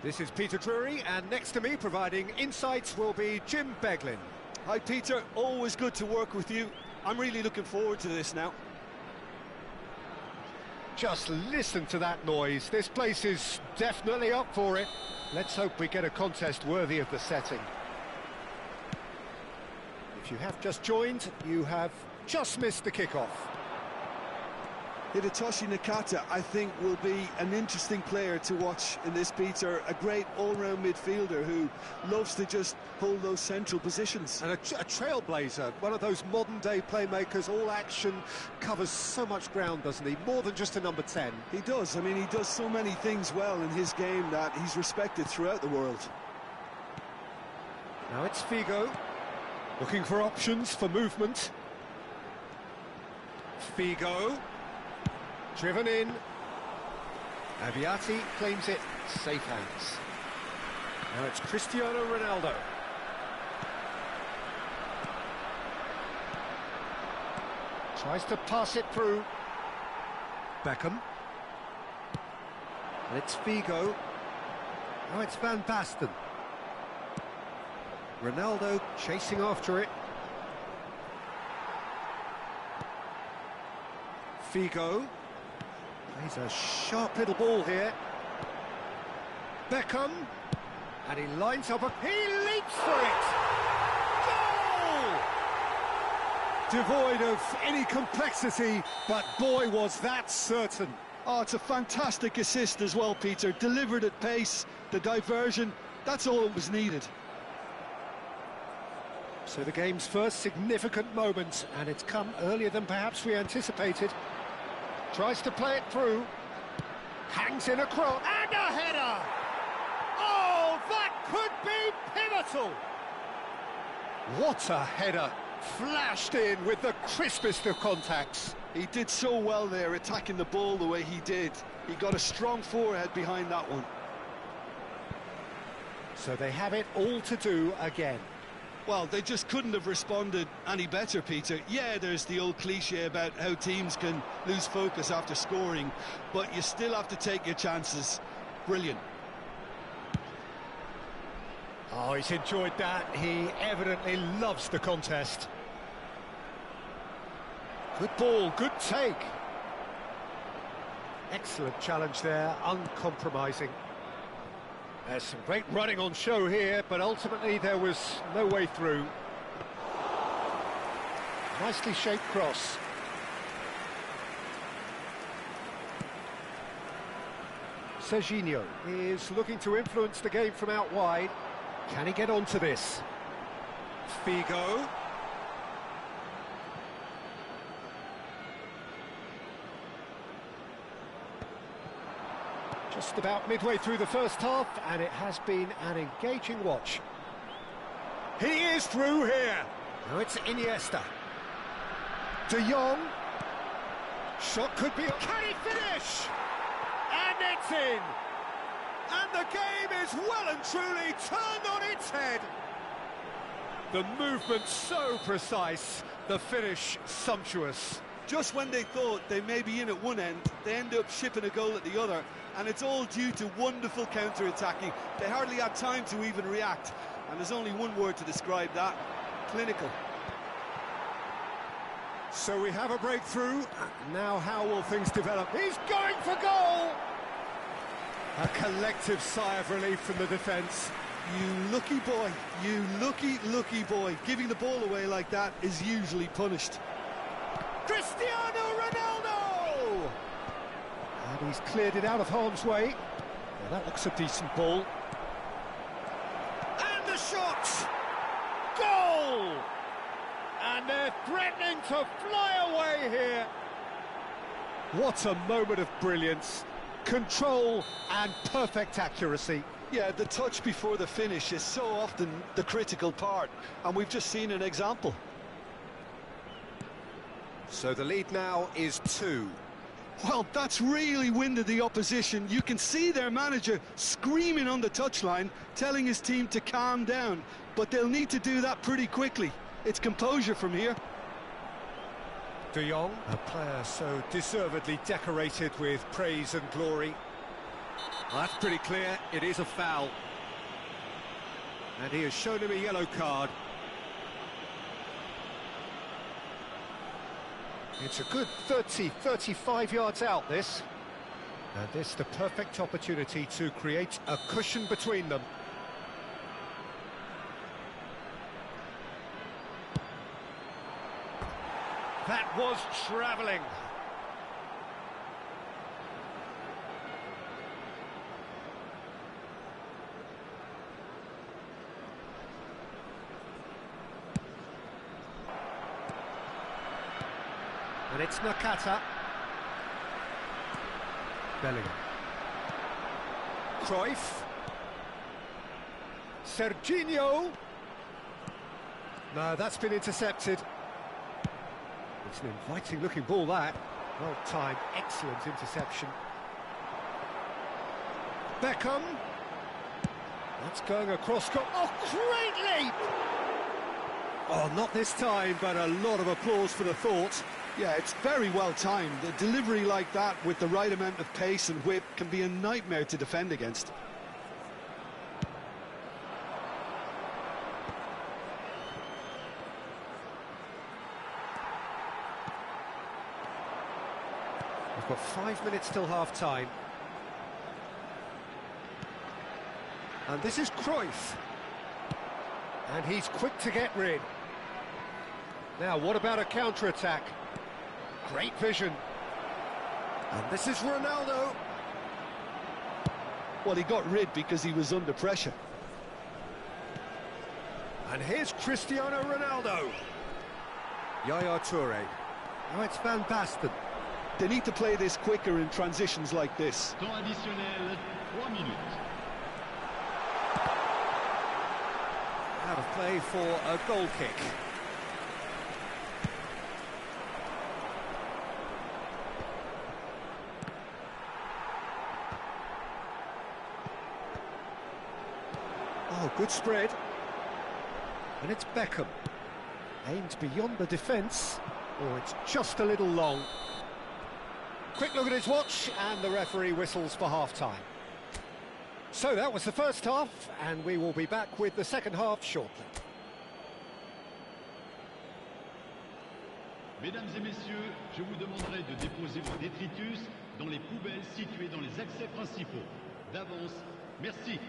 This is Peter Drury, and next to me, providing insights, will be Jim Beglin. Hi Peter, always good to work with you. I'm really looking forward to this now. Just listen to that noise. This place is definitely up for it. Let's hope we get a contest worthy of the setting. If you have just joined, you have just missed the kickoff. Hidetoshi Nakata, I think, will be an interesting player to watch in this, Peter. A great all-round midfielder who loves to just hold those central positions. And a trailblazer, one of those modern-day playmakers. All action, covers so much ground, doesn't he? More than just a number 10. He does. I mean, he does so many things well in his game that he's respected throughout the world. Now it's Figo, looking for options for movement. Figo. Driven in. Aviati claims it. Safe hands. Now it's Cristiano Ronaldo. Tries to pass it through. Beckham. And it's Figo. Now it's Van Basten. Ronaldo chasing after it. Figo. Plays a sharp little ball here. Beckham. And he lines up he leaps for it! Goal! Devoid of any complexity, but boy was that certain. Oh, it's a fantastic assist as well, Peter. Delivered at pace, the diversion, that's all that was needed. So the game's first significant moment, and it's come earlier than perhaps we anticipated. Tries to play it through. Hangs in a cross. And a header! Oh, that could be pivotal! What a header! Flashed in with the crispest of contacts. He did so well there, attacking the ball the way he did. He got a strong forehead behind that one. So they have it all to do again. Well, they just couldn't have responded any better, Peter. Yeah, there's the old cliche about how teams can lose focus after scoring, but you still have to take your chances. Brilliant. Oh, he's enjoyed that. He evidently loves the contest. Good ball, good take. Excellent challenge there, uncompromising. There's some great running on show here, but ultimately there was no way through. Nicely shaped cross. Serginho is looking to influence the game from out wide. Can he get onto this? Figo. Just about midway through the first half, and it has been an engaging watch. He is through here. Now it's Iniesta. De Jong. Shot could be... Can he finish? And it's in. And the game is well and truly turned on its head. The movement so precise, the finish sumptuous. Just when they thought they may be in at one end, they end up shipping a goal at the other, and it's all due to wonderful counter-attacking. They hardly had time to even react, and there's only one word to describe that: clinical. So we have a breakthrough. Now how will things develop? He's going for goal! A collective sigh of relief from the defence. You lucky boy, you lucky boy. Giving the ball away like that is usually punished. Cristiano Ronaldo! And he's cleared it out of harm's way. Well, that looks a decent ball. And the shot! Goal! And they're threatening to fly away here. What a moment of brilliance. Control and perfect accuracy. Yeah, the touch before the finish is so often the critical part, and we've just seen an example. So the lead now is 2. Well, that's really winded the opposition. You can see their manager screaming on the touchline, telling his team to calm down. But they'll need to do that pretty quickly. It's composure from here. De Jong, a player so deservedly decorated with praise and glory. Well, that's pretty clear, it is a foul. And he has shown him a yellow card. It's a good 30, 35 yards out, this. And this the perfect opportunity to create a cushion between them. That was travelling. And it's Nakata. Bellingham. Cruyff. Serginho. No, that's been intercepted. It's an inviting-looking ball, that. Well-timed, excellent interception. Beckham. That's going across. Oh, great leap! Oh, not this time, but a lot of applause for the thought. Yeah, it's very well timed. A delivery like that with the right amount of pace and whip can be a nightmare to defend against. We've got 5 minutes till half-time. And this is Cruyff. And he's quick to get rid. Now, what about a counter-attack? Great vision. And this is Ronaldo. Well, he got rid because he was under pressure. And here's Cristiano Ronaldo. Yaya Toure. Now it's Van Basten. They need to play this quicker in transitions like this. Temps additionnel, 3 minutes. Out of play for a goal kick. Oh, good spread. And it's Beckham. Aimed beyond the defence. Oh, it's just a little long. Quick look at his watch, and the referee whistles for half-time. So that was the first half, and we will be back with the second half shortly. Mesdames et messieurs, je vous demanderai de déposer vos détritus dans les poubelles situées dans les accès principaux. D'avance, merci.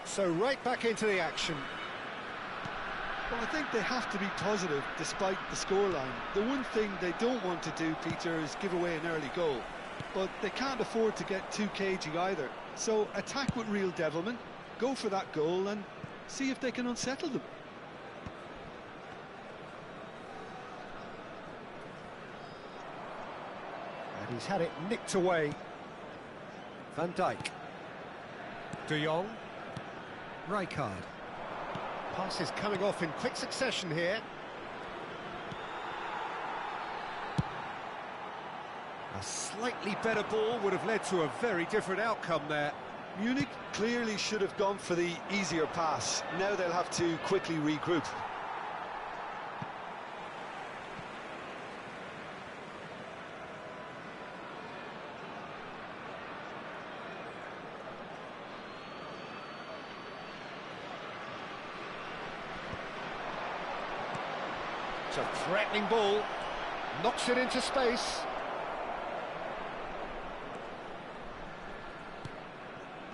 So right back into the action. Well, I think they have to be positive despite the scoreline. The one thing they don't want to do, Peter, is give away an early goal. But they can't afford to get too cagey either. So attack with real devilment, go for that goal and see if they can unsettle them. And he's had it nicked away. Van Dijk. De Jong. Rijkaard. Passes coming off in quick succession here. A slightly better ball would have led to a very different outcome there. Munich clearly should have gone for the easier pass. Now they'll have to quickly regroup. It's a threatening ball, knocks it into space.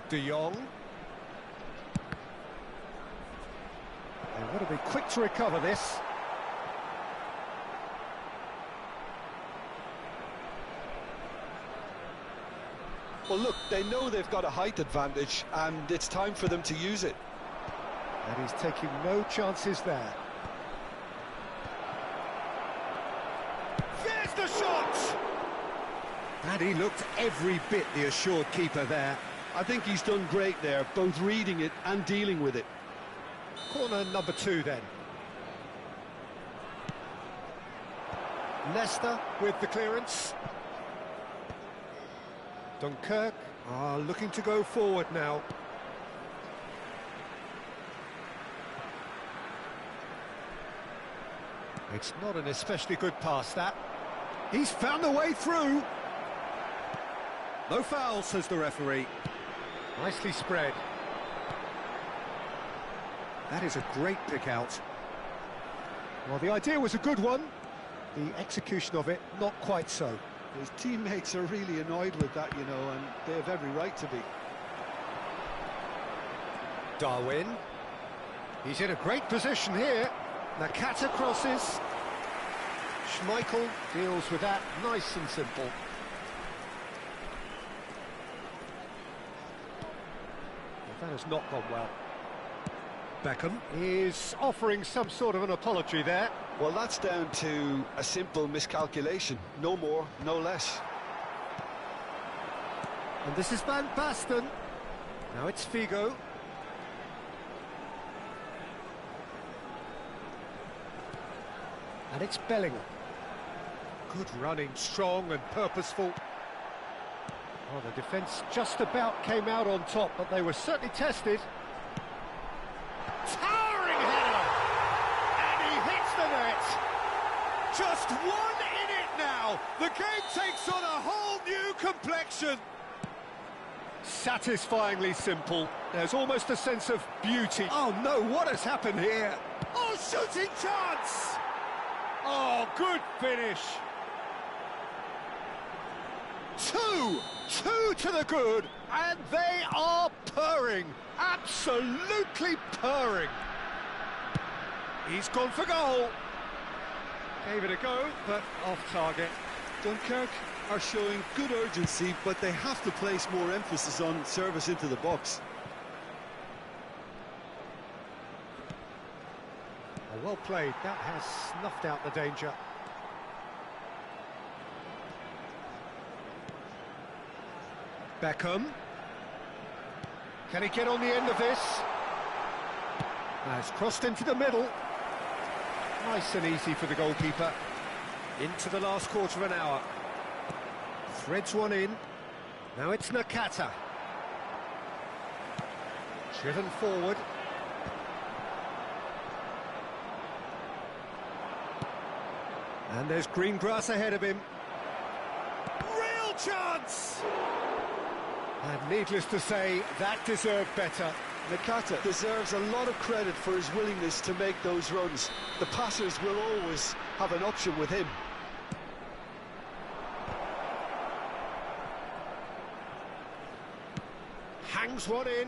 De Jong. They've got to be quick to recover this. Well, look, they know they've got a height advantage, and it's time for them to use it. And he's taking no chances there. There's the shot! And he looked every bit the assured keeper there. I think he's done great there, both reading it and dealing with it. Corner number 2 then. Leicester with the clearance. Dunkirk are looking to go forward now. It's not an especially good pass, that. He's found a way through. No foul, says the referee. Nicely spread. That is a great pick out. Well, the idea was a good one. The execution of it, not quite so. His teammates are really annoyed with that, you know, and they have every right to be. Darwin. He's in a great position here. Nakata crosses. Schmeichel deals with that nice and simple. That has not gone well. Beckham is offering some sort of an apology there. Well, that's down to a simple miscalculation. No more, no less. And this is Van Basten. Now it's Figo. And it's Bellingham. Good running, strong and purposeful. Oh, the defence just about came out on top, but they were certainly tested. Towering header! And he hits the net! Just one in it now! The game takes on a whole new complexion! Satisfyingly simple. There's almost a sense of beauty. Oh no, what has happened here? Oh, shooting chance! Oh, good finish! Two to the good, and they are purring, absolutely purring. He's gone for goal. Gave it a go, but off target. Dunkirk are showing good urgency, but they have to place more emphasis on service into the box. Oh, well played, that has snuffed out the danger. Beckham. Can he get on the end of this? Has crossed into the middle. Nice and easy for the goalkeeper. Into the last quarter of an hour. Threads one in. Now it's Nakata. Driven forward. And there's green grass ahead of him. Real chance! And needless to say, that deserved better. Nakata deserves a lot of credit for his willingness to make those runs. The passers will always have an option with him. Hangs one in.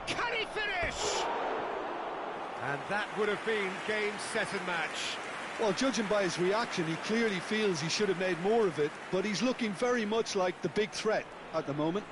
Can he finish? And that would have been game, set and match. Well, judging by his reaction, he clearly feels he should have made more of it, but he's looking very much like the big threat at the moment.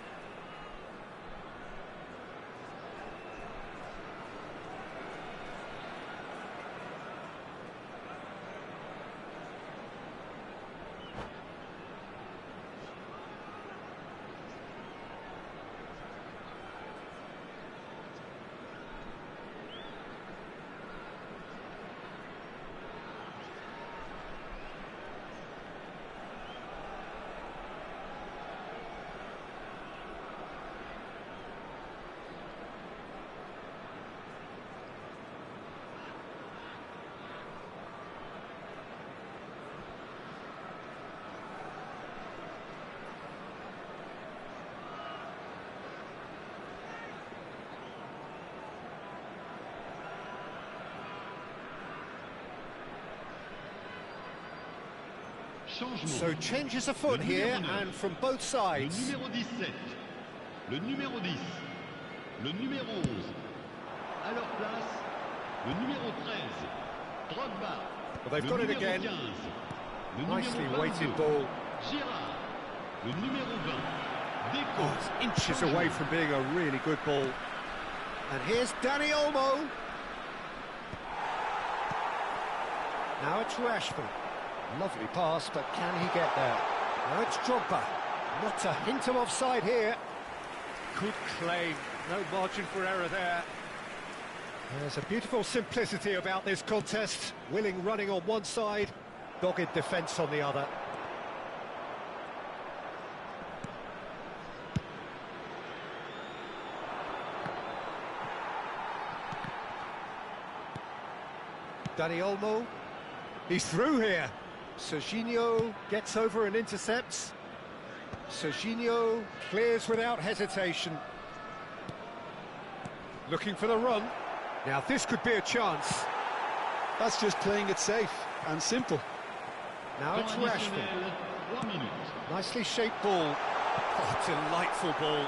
So changes afoot here, and from both sides. Le numéro 17, le numéro 10, le numéro 11. À leur place, le numéro 13, Drogba. Well, they've got it again. 15, le Nicely numéro 22, weighted ball. Girard, le numéro 20, Deco. Oh, it's inches away from being a really good ball. And here's Dani Olmo. Now it's Rashford. Lovely pass, but can he get there? Now it's Drogba. Not a hint of offside here. Good claim, no margin for error there. There's a beautiful simplicity about this contest. Willing running on one side, dogged defence on the other. Dani Olmo, he's through here. Serginho gets over and intercepts. Serginho clears without hesitation. Looking for the run. Now this could be a chance. That's just playing it safe and simple. Now it's Temps Rashford. additionnel, 3 minutes. Nicely shaped ball. Oh, delightful ball.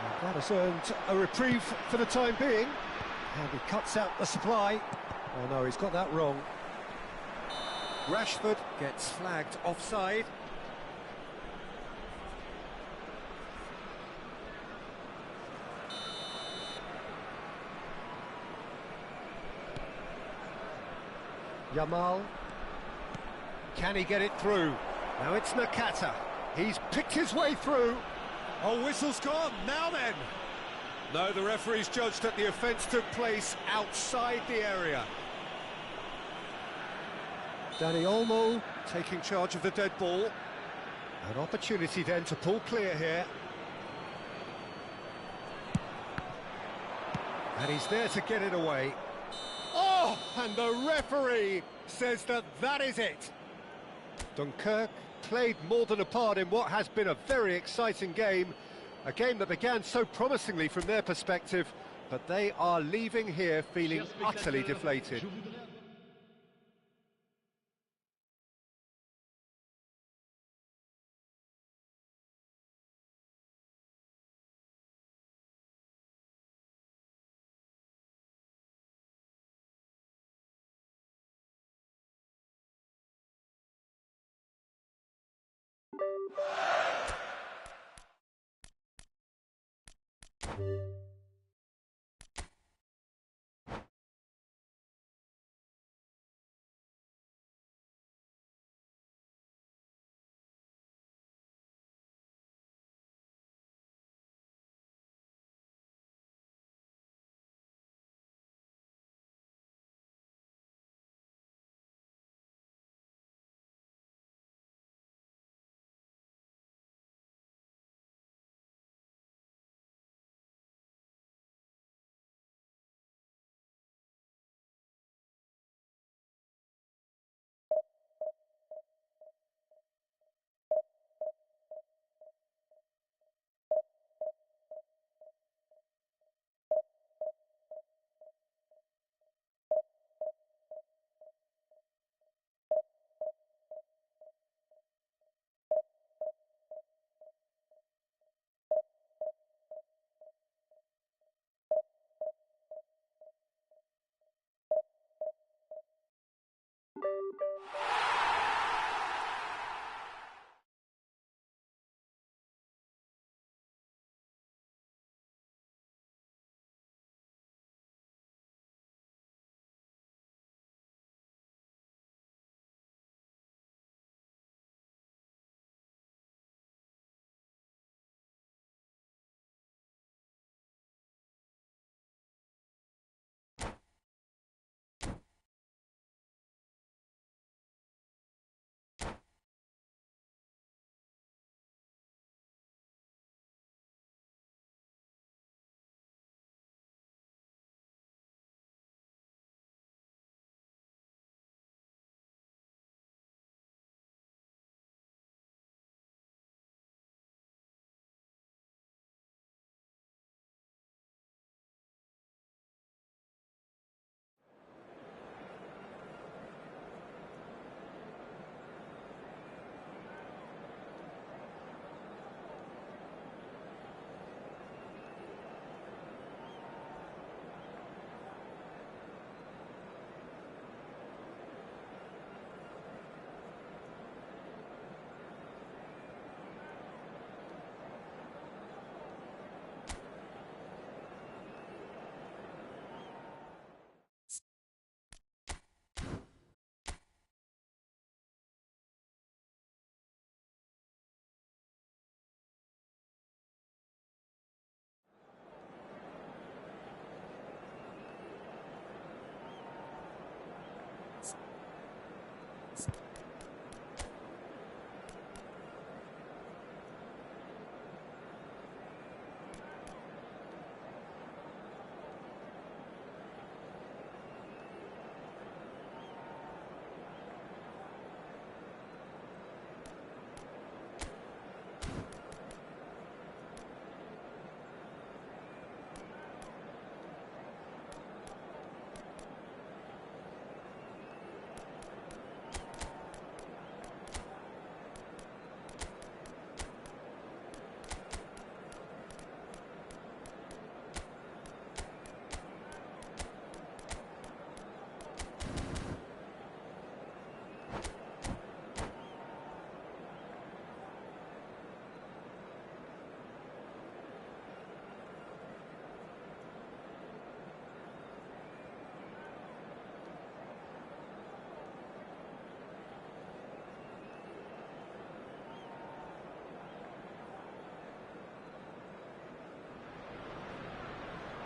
And that has earned a reprieve for the time being. And he cuts out the supply. Oh no, he's got that wrong. Rashford gets flagged offside. Yamal. Can he get it through? Now it's Nakata. He's picked his way through. Oh, whistle's gone. Now then. No, the referee's judged that the offence took place outside the area. Dani Olmo taking charge of the dead ball. An opportunity then to pull clear here. And he's there to get it away. Oh, and the referee says that that is it. Dunkirk played more than a part in what has been a very exciting game. A game that began so promisingly from their perspective, but they are leaving here feeling utterly deflated. Je voudrais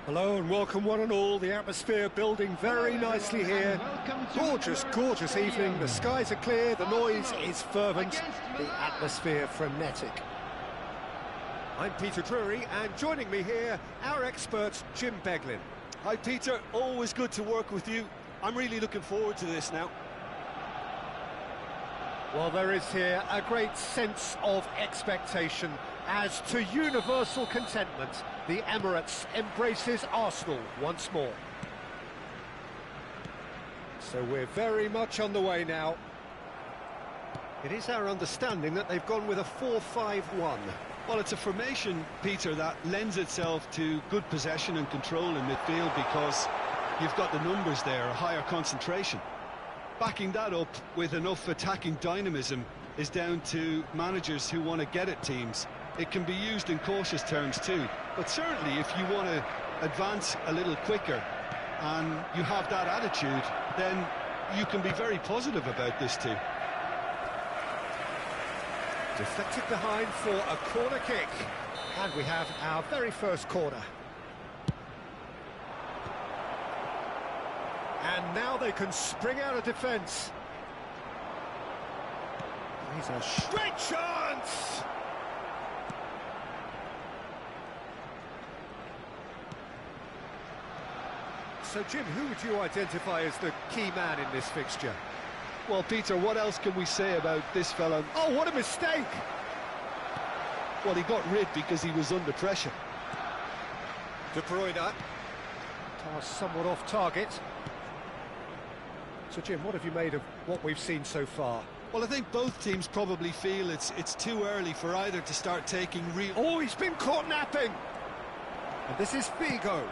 Hello and welcome one and all. The atmosphere building very nicely here. Gorgeous, gorgeous evening. The skies are clear, the noise is fervent, the atmosphere frenetic. I'm Peter Drury, and joining me here, our expert Jim Beglin. Hi Peter, always good to work with you. I'm really looking forward to this now. Well, there is here a great sense of expectation as to universal contentment. The Emirates embraces Arsenal once more. So we're very much on the way now. It is our understanding that they've gone with a 4-5-1. Well, it's a formation, Peter, that lends itself to good possession and control in midfield because you've got the numbers there, a higher concentration. Backing that up with enough attacking dynamism is down to managers who want to get at teams. It can be used in cautious terms too, but certainly if you want to advance a little quicker and you have that attitude, then you can be very positive about this too. Deflected behind for a corner kick, and we have our very first corner. And now they can spring out of defence. Here's a straight chance! So, Jim, who would you identify as the key man in this fixture? Well, Peter, what else can we say about this fella? Oh, what a mistake! Well, he got rid because he was under pressure. De Bruyne. Pass somewhat off target. So, Jim, what have you made of what we've seen so far? Well, I think both teams probably feel it's too early for either to start taking real... Oh, he's been caught napping! And this is Figo.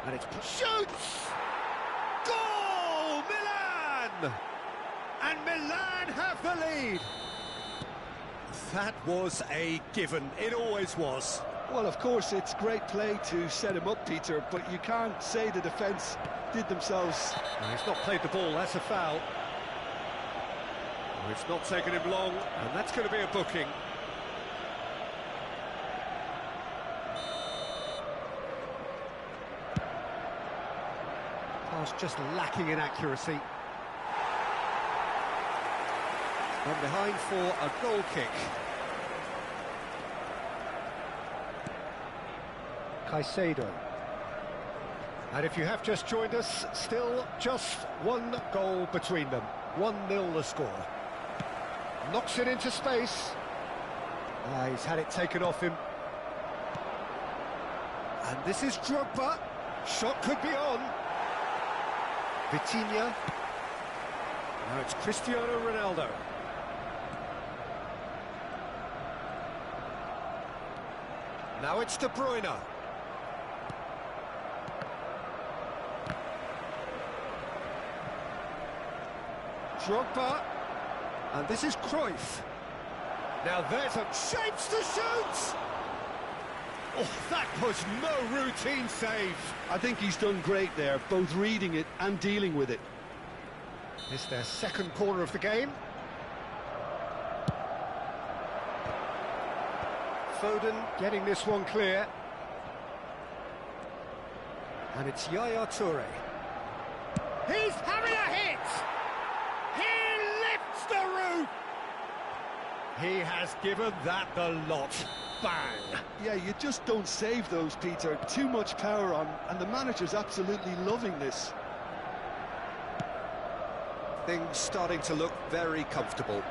And it's... Shoots! Goal! Milan! And Milan have the lead! That was a given. It always was. Well, of course, it's great play to set him up, Peter, but you can't say the defence did themselves... No, he's not played the ball, that's a foul. Oh, it's not taken him long, and that's going to be a booking. Pass just lacking in accuracy. And behind for a goal kick. Caicedo. And if you have just joined us, still just one goal between them. 1-0 the score. Knocks it into space. He's had it taken off him. And this is Drogba. Shot could be on. Vitinha. Now it's Cristiano Ronaldo. Now it's De Bruyne. Drogba. And this is Cruyff. Now there's a chance to shoot! Oh, that was no routine save. I think he's done great there, both reading it and dealing with it. It's their second corner of the game. Foden getting this one clear. And it's Yaya Toure. He's having a hit! He lifts He has given that the lot. Bang! Yeah, you just don't save those, Peter. Too much power on, and the manager's absolutely loving this. Things starting to look very comfortable.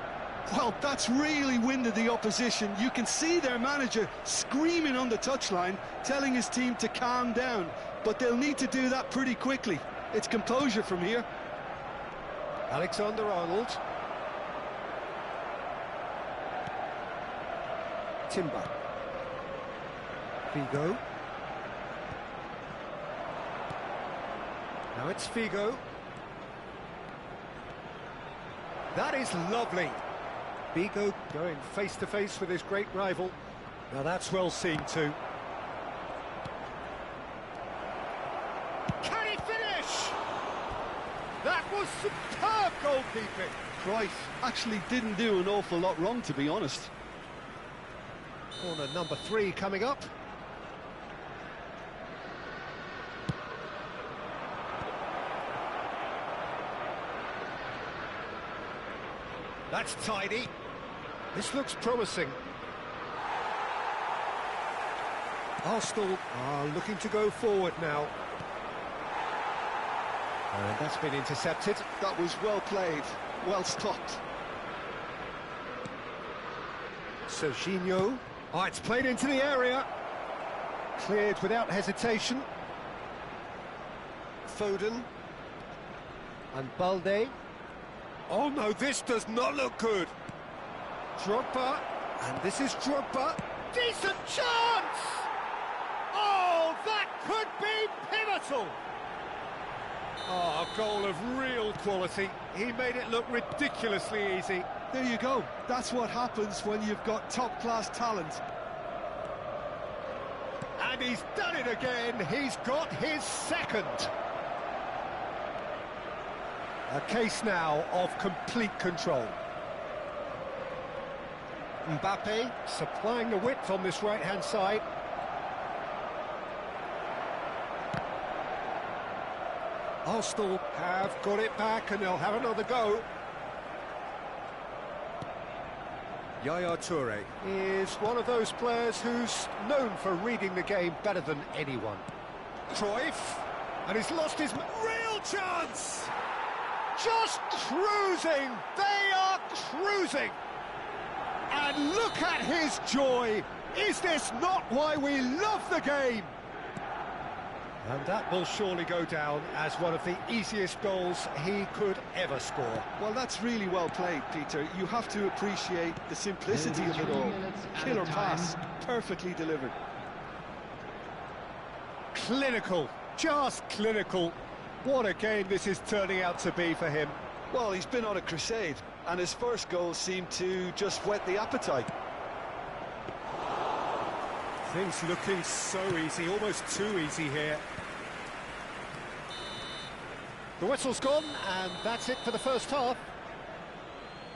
Well, that's really winded the opposition. You can see their manager screaming on the touchline, telling his team to calm down. But they'll need to do that pretty quickly. It's composure from here. Alexander-Arnold. Timber. Figo. Now it's Figo. That is lovely. Figo going face-to-face with his great rival. Now that's well seen too. Can he finish? That was superb goalkeeping. Cruyff actually didn't do an awful lot wrong, to be honest. Corner number 3 coming up. That's tidy. This looks promising. Arsenal are looking to go forward now. And that's been intercepted. That was well played, well stopped. Serginho. Oh, it's played into the area. Cleared without hesitation. Foden. And Balde. Oh no, this does not look good. Drogba. And this is Drogba. Decent chance! Oh, that could be pivotal! Oh, a goal of real quality. He made it look ridiculously easy. There you go. That's what happens when you've got top-class talent. And he's done it again. He's got his second. A case now of complete control. Mbappe supplying the width on this right-hand side. Arsenal have got it back and they'll have another go. Yaya Toure is one of those players who's known for reading the game better than anyone. Cruyff, and he's lost his real chance! Just cruising! They are cruising! And look at his joy! Is this not why we love the game? And that will surely go down as one of the easiest goals he could ever score. Well, that's really well played, Peter. You have to appreciate the simplicity of it all. Killer pass, perfectly delivered. Clinical, just clinical. What a game this is turning out to be for him. Well, he's been on a crusade, and his first goal seemed to just whet the appetite. Things looking so easy, almost too easy here. The whistle's gone, and that's it for the first half.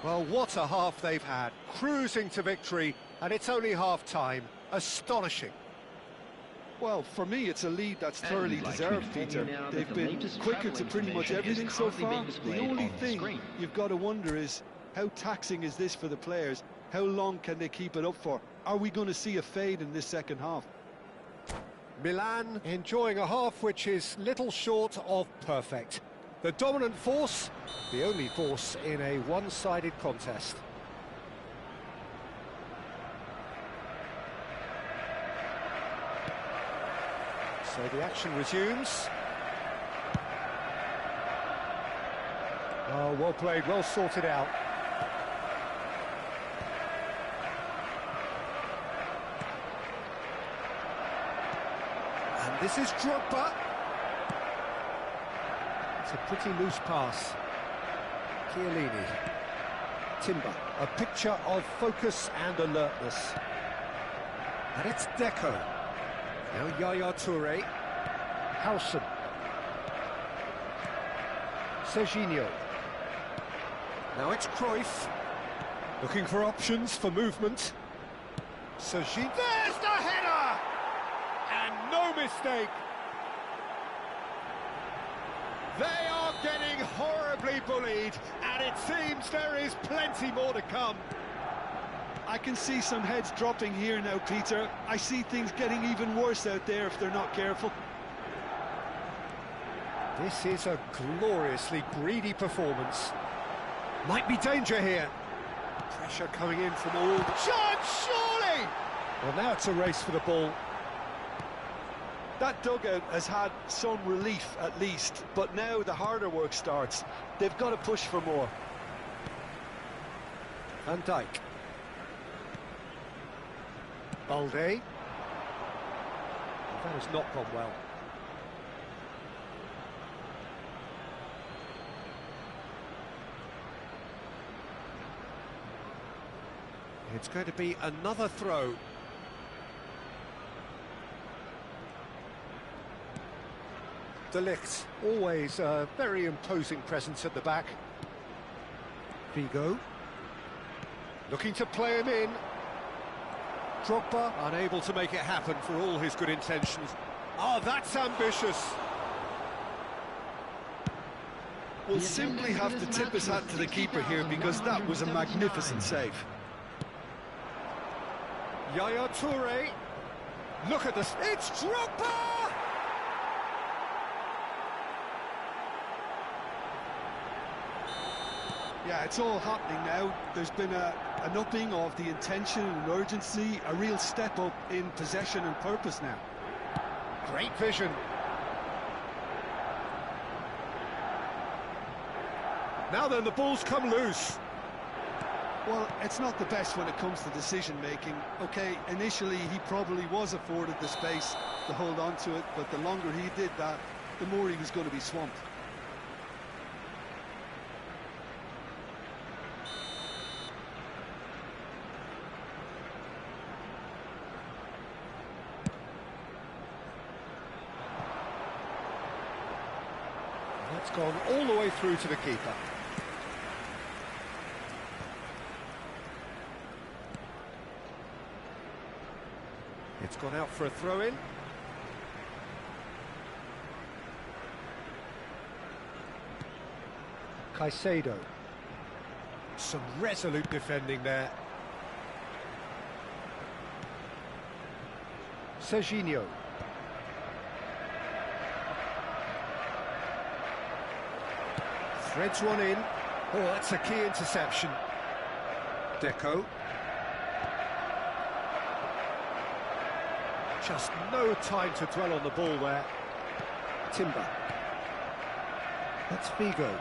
Well, what a half they've had. Cruising to victory, and it's only half-time. Astonishing. Well, for me, it's a lead that's thoroughly deserved, Peter. They've been quicker to pretty much everything so far. The only thing you've got to wonder is, how taxing is this for the players? How long can they keep it up for? Are we going to see a fade in this second half? Milan enjoying a half which is little short of perfect. The dominant force, the only force in a one-sided contest. So the action resumes. Oh, well played, well sorted out. And this is Drogba. It's a pretty loose pass. Chiellini. Timber. A picture of focus and alertness. And it's Deco. Now Yaya Toure. Howson. Serginho. Now it's Cruyff. Looking for options for movement. Serginho. There's the header! And no mistake. They are getting horribly bullied, and it seems there is plenty more to come. I can see some heads dropping here now, Peter. I see things getting even worse out there if they're not careful. This is a gloriously greedy performance. Might be danger here. Pressure coming in from all... Chance, surely! Well, now it's a race for the ball. That dugout has had some relief, at least, but now the harder work starts. They've got to push for more. Van Dijk. Balde. That has not gone well. It's going to be another throw. De Ligt, always a very imposing presence at the back. Figo. Looking to play him in. Drogba, unable to make it happen for all his good intentions. Oh, that's ambitious. We'll simply have to tip his hat to the keeper here because that was a magnificent save. Yaya Toure. Look at this. It's Drogba! Yeah, it's all happening now. There's been an upping of the intention and urgency, a real step up in possession and purpose now. Great vision. Now then, the ball's come loose. Well, it's not the best when it comes to decision-making. OK, initially he probably was afforded the space to hold on to it, but the longer he did that, the more he was going to be swamped. That's gone all the way through to the keeper. It's gone out for a throw-in. Caicedo. Some resolute defending there. Serginho. Threads one in. Oh, that's a key interception. Deco. Just no time to dwell on the ball there. Timber. That's Figo.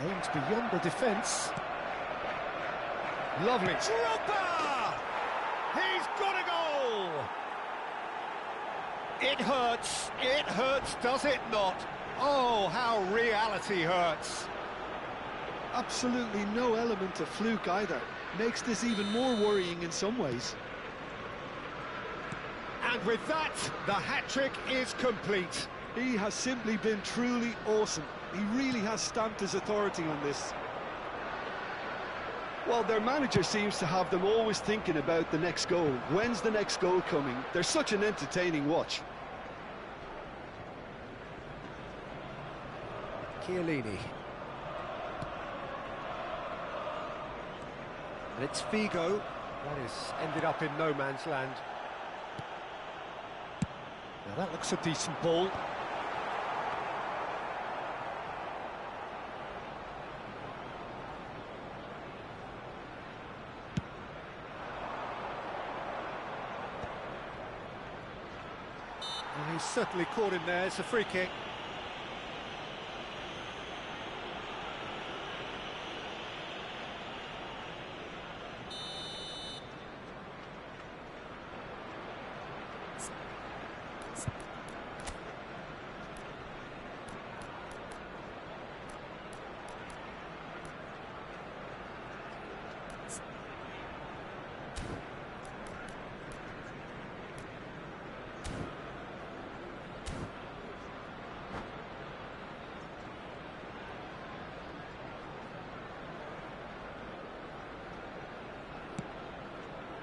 Aims beyond the defence. Lovely. Drogba! He's got a goal! It hurts, does it not? Oh, how reality hurts. Absolutely no element of fluke either. Makes this even more worrying in some ways. And with that, the hat-trick is complete. He has simply been truly awesome. He really has stamped his authority on this. Well, their manager seems to have them always thinking about the next goal. When's the next goal coming? They're such an entertaining watch. Chiellini. And it's Figo. That is ended up in no man's land. Now that looks a decent ball. Well, he's certainly caught him there. It's a free kick.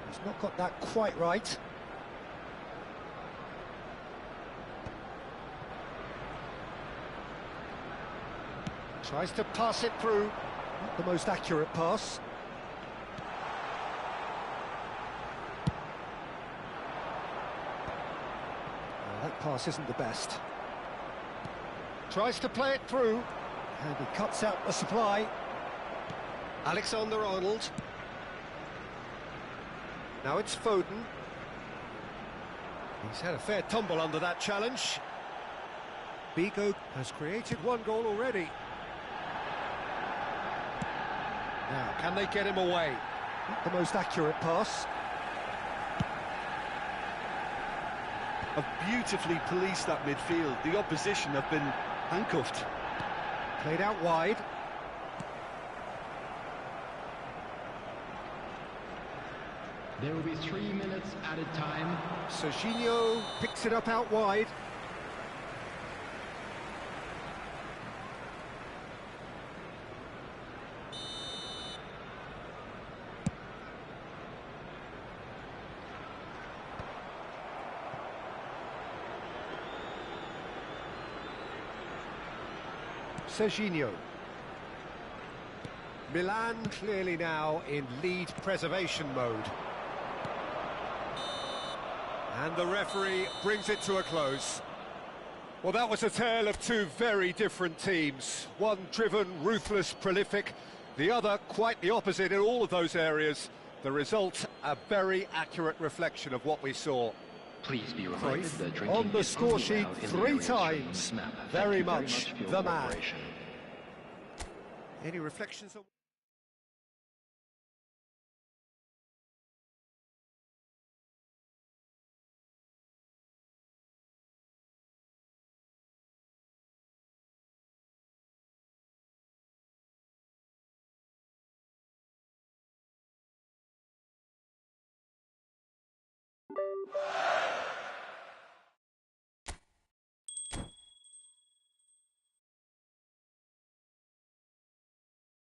He's not got that quite right. Tries to pass it through. Not the most accurate pass. That pass isn't the best. Tries to play it through, and he cuts out the supply. Alexander-Arnold. Now it's Foden. He's had a fair tumble under that challenge. Bigo has created one goal already. Now, can they get him away? Not the most accurate pass. Have beautifully policed that midfield. The opposition have been handcuffed. Played out wide. There will be 3 minutes added time. Serginho picks it up out wide. Serginho. Milan clearly now in lead preservation mode. And the referee brings it to a close. Well, that was a tale of two very different teams. One driven, ruthless, prolific. The other quite the opposite in all of those areas. The result, a very accurate reflection of what we saw. Please be reminded that drinking On the is score only sheet allowed in the 3 area times. stream map. Thank Very you much for your the man. cooperation. Any reflections on...